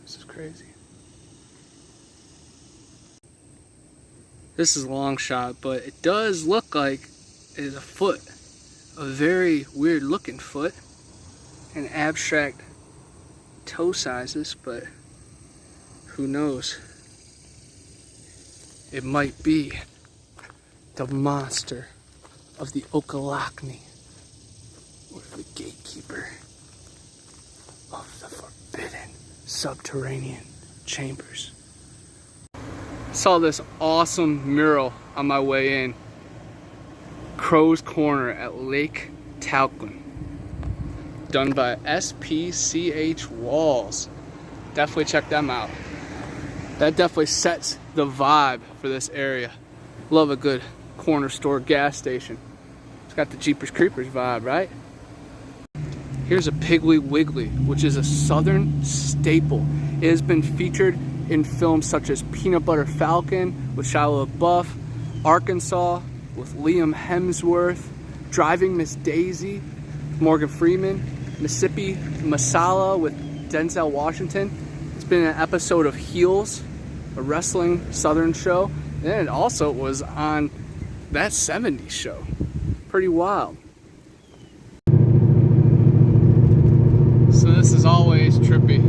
This is crazy. This is a long shot, but it does look like it's a foot. A very weird looking foot. And abstract toe sizes, but Who knows? It might be the monster of the Okalakni, or the gatekeeper of the forbidden subterranean chambers. Saw this awesome mural on my way in. Crow's Corner at Lake Talcon. Done by SPCH Walls. Definitely check them out. That definitely sets the vibe for this area. Love a good corner store gas station. It's got the Jeepers Creepers vibe, right? Here's a Piggly Wiggly, which is a southern staple. It has been featured in films such as Peanut Butter Falcon with Shia LaBeouf, Arkansas with Liam Hemsworth, Driving Miss Daisy, Morgan Freeman, Mississippi Masala with Denzel Washington. It's been an episode of Heels, a wrestling southern show, and it also was on that 70s show. Pretty wild. So this is always trippy.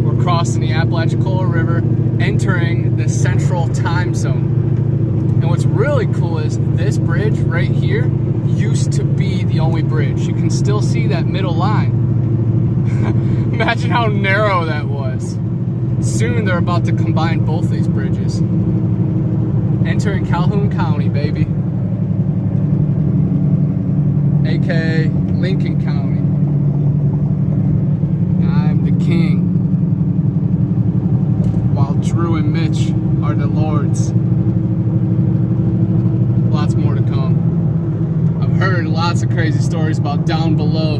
We're crossing the Apalachicola River, entering the central time zone. And what's really cool is this bridge right here used to be the only bridge. You can still see that middle line. Imagine how narrow that was. Soon they're about to combine both these bridges. Entering Calhoun County, baby. AKA Lincoln County. I'm the king, while Drew and Mitch are the lords. Lots more to come. I've heard lots of crazy stories about down below.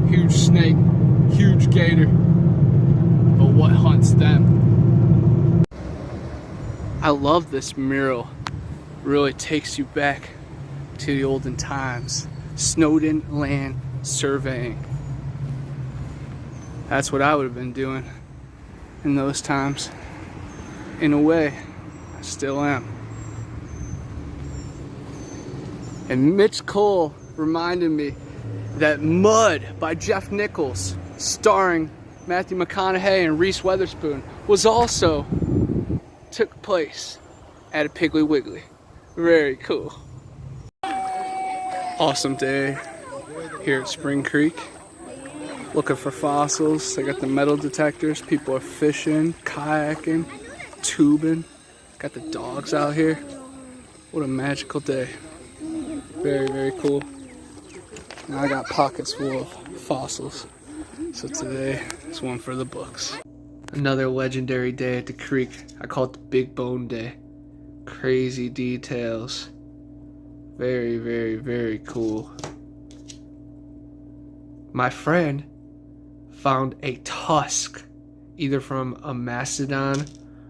Huge snake, huge gator. But what hunts them? I love this mural. Really takes you back to the olden times. Snowden Land Surveying. That's what I would have been doing in those times. In a way, I still am. And Mitch Cole reminded me that Mud by Jeff Nichols, starring Matthew McConaughey and Reese Witherspoon, was also took place at a Piggly Wiggly. Very cool. Awesome day here at Spring Creek. Looking for fossils. They got the metal detectors. People are fishing, kayaking, tubing. Got the dogs out here. What a magical day. Very, very cool. Now I got pockets full of fossils. So today is one for the books. Another legendary day at the creek. I call it the Big Bone Day. Crazy details. Very, very, very cool. My friend found a tusk, either from a mastodon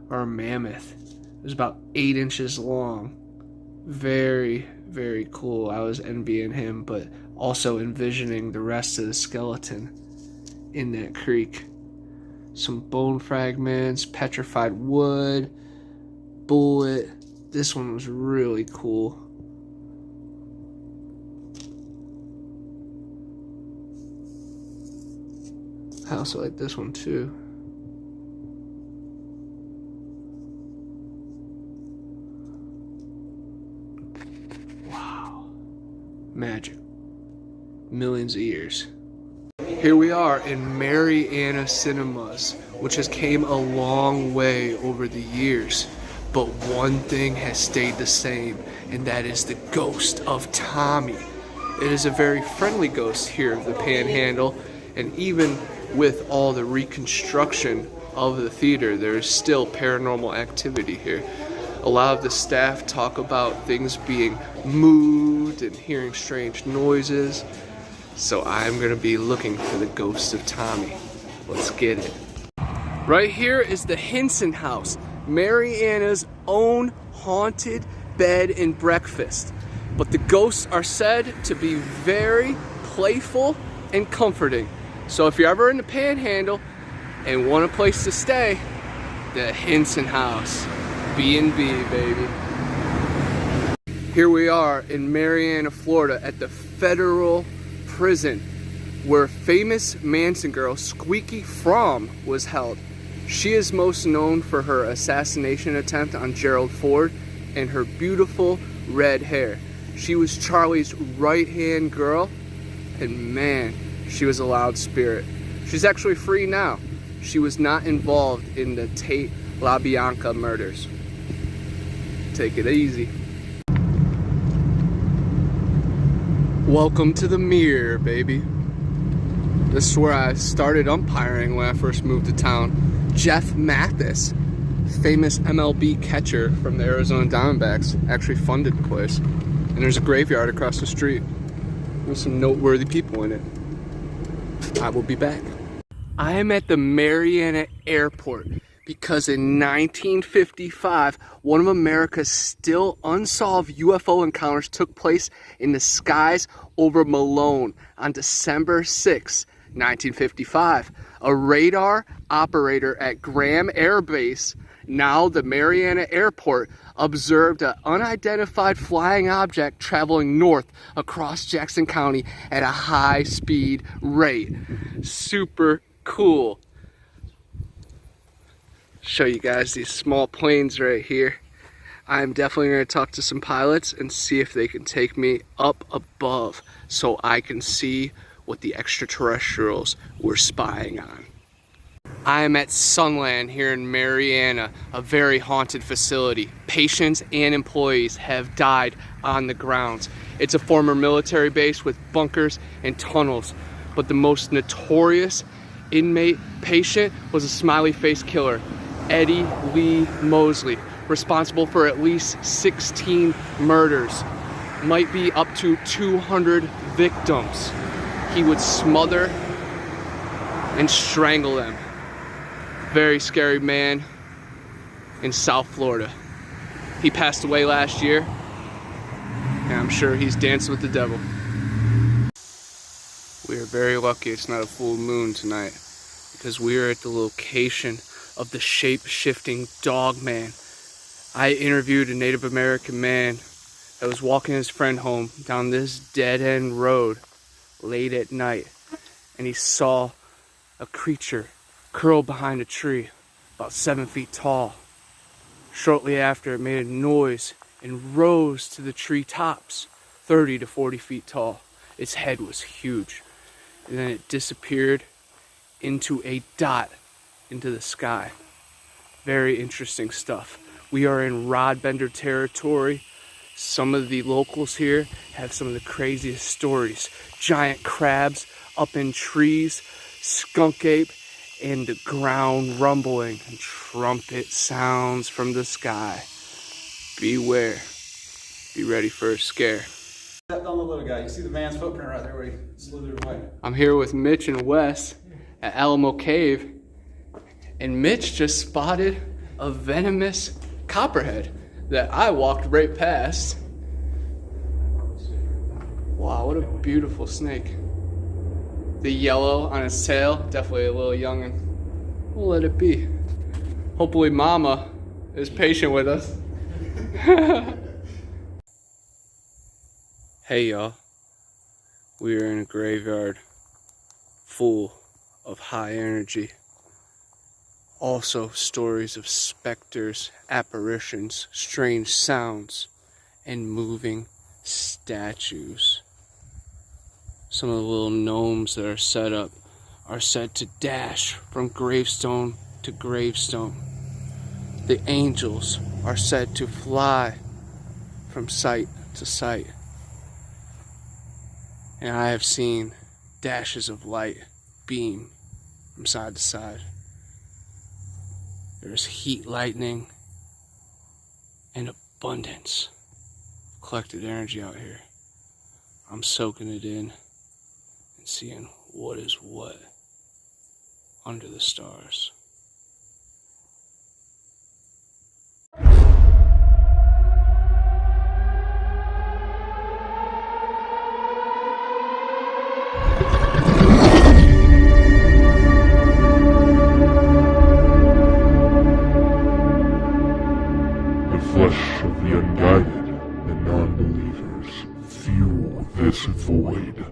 or a mammoth. It was about 8 inches long. Very, very cool. I was envying him, but also envisioning the rest of the skeleton in that creek. Some bone fragments, petrified wood, bullet. This one was really cool. I also like this one too. Wow. Magic. Millions of years. Here we are in Mariana Cinemas, which has came a long way over the years. But one thing has stayed the same, and that is the ghost of Tommy. It is a very friendly ghost here of the Panhandle, and even with all the reconstruction of the theater, there is still paranormal activity here. A lot of the staff talk about things being moved and hearing strange noises. So I'm gonna be looking for the ghost of Tommy. Let's get it. Right here is the Hinson House, Mariana's own haunted bed and breakfast. But the ghosts are said to be very playful and comforting. So if you're ever in the Panhandle and want a place to stay, the Hinson House, B&B, baby. Here we are in Mariana, Florida at the federal prison where famous Manson girl Squeaky Fromm was held. She is most known for her assassination attempt on Gerald Ford and her beautiful red hair. She was Charlie's right-hand girl, and man, she was a loud spirit. She's actually free now. She was not involved in the Tate LaBianca murders. Take it easy. Welcome to the mirror, baby. This is where I started umpiring when I first moved to town. Jeff Mathis, famous MLB catcher from the Arizona Diamondbacks, actually funded the place. And there's a graveyard across the street with some noteworthy people in it. I will be back. I am at the Marietta Airport because in 1955, one of America's still unsolved UFO encounters took place in the skies over Malone on December 6, 1955. A radar operator at Graham Air Base, now the Marietta Airport, observed an unidentified flying object traveling north across Jackson County at a high speed rate. Super cool. Show you guys these small planes right here. I'm definitely going to talk to some pilots and see if they can take me up above so I can see what the extraterrestrials were spying on. I am at Sunland here in Marietta, a very haunted facility. Patients and employees have died on the grounds. It's a former military base with bunkers and tunnels, but the most notorious inmate patient was a smiley face killer, Eddie Lee Mosley, responsible for at least 16 murders, might be up to 200 victims. He would smother and strangle them. Very scary man in South Florida. He passed away last year, and I'm sure he's dancing with the devil. We are very lucky it's not a full moon tonight, because we are at the location of the shape-shifting dog man. I interviewed a Native American man that was walking his friend home down this dead-end road late at night, and he saw a creature curled behind a tree about 7 feet tall. Shortly after, it made a noise and rose to the tree tops, 30 to 40 feet tall. Its head was huge, and then it disappeared into a dot into the sky. Very interesting stuff. We are in rod bender territory. Some of the locals here have some of the craziest stories. Giant crabs up in trees, skunk ape, and the ground rumbling, and trumpet sounds from the sky. Beware. Be ready for a scare. Stepped on the little guy. You see the man's footprint right there where he slithered away. I'm here with Mitch and Wes at Alamo Cave, and Mitch just spotted a venomous copperhead that I walked right past. Wow, what a beautiful snake. The yellow on its tail, definitely a little youngin'. We'll let it be. Hopefully Mama is patient with us. Hey y'all, we are in a graveyard full of high energy. Also stories of specters, apparitions, strange sounds, and moving statues. Some of the little gnomes that are set up are said to dash from gravestone to gravestone. The angels are said to fly from site to site. And I have seen dashes of light beam from side to side. There's heat lightning and abundance of collected energy out here. I'm soaking it in and seeing what is what under the stars. Flesh of the unguided and non-believers fuel this void.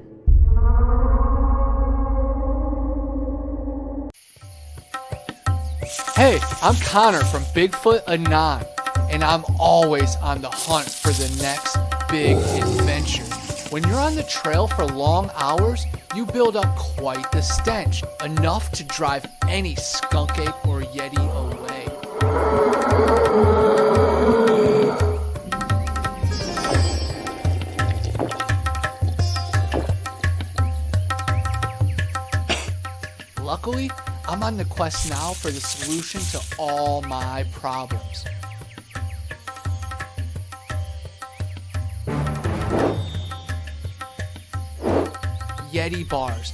Hey, I'm Connor from Bigfoot Anon, and I'm always on the hunt for the next big adventure. When you're on the trail for long hours, you build up quite the stench, enough to drive any skunk ape or yeti away. Luckily, I'm on the quest now for the solution to all my problems. Yeti bars.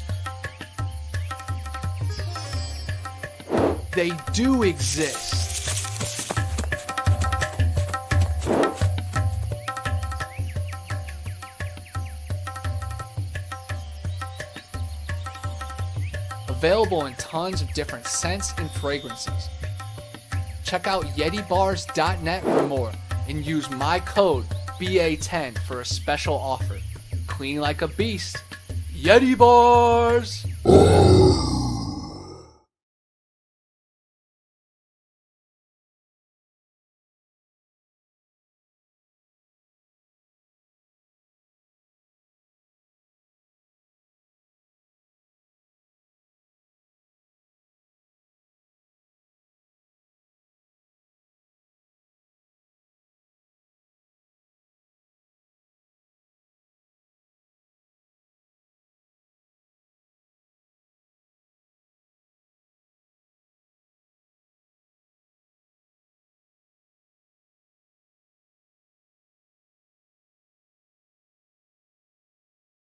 They do exist. Available in tons of different scents and fragrances. Check out YetiBars.net for more and use my code BA10 for a special offer. Clean like a beast. Yeti Bars!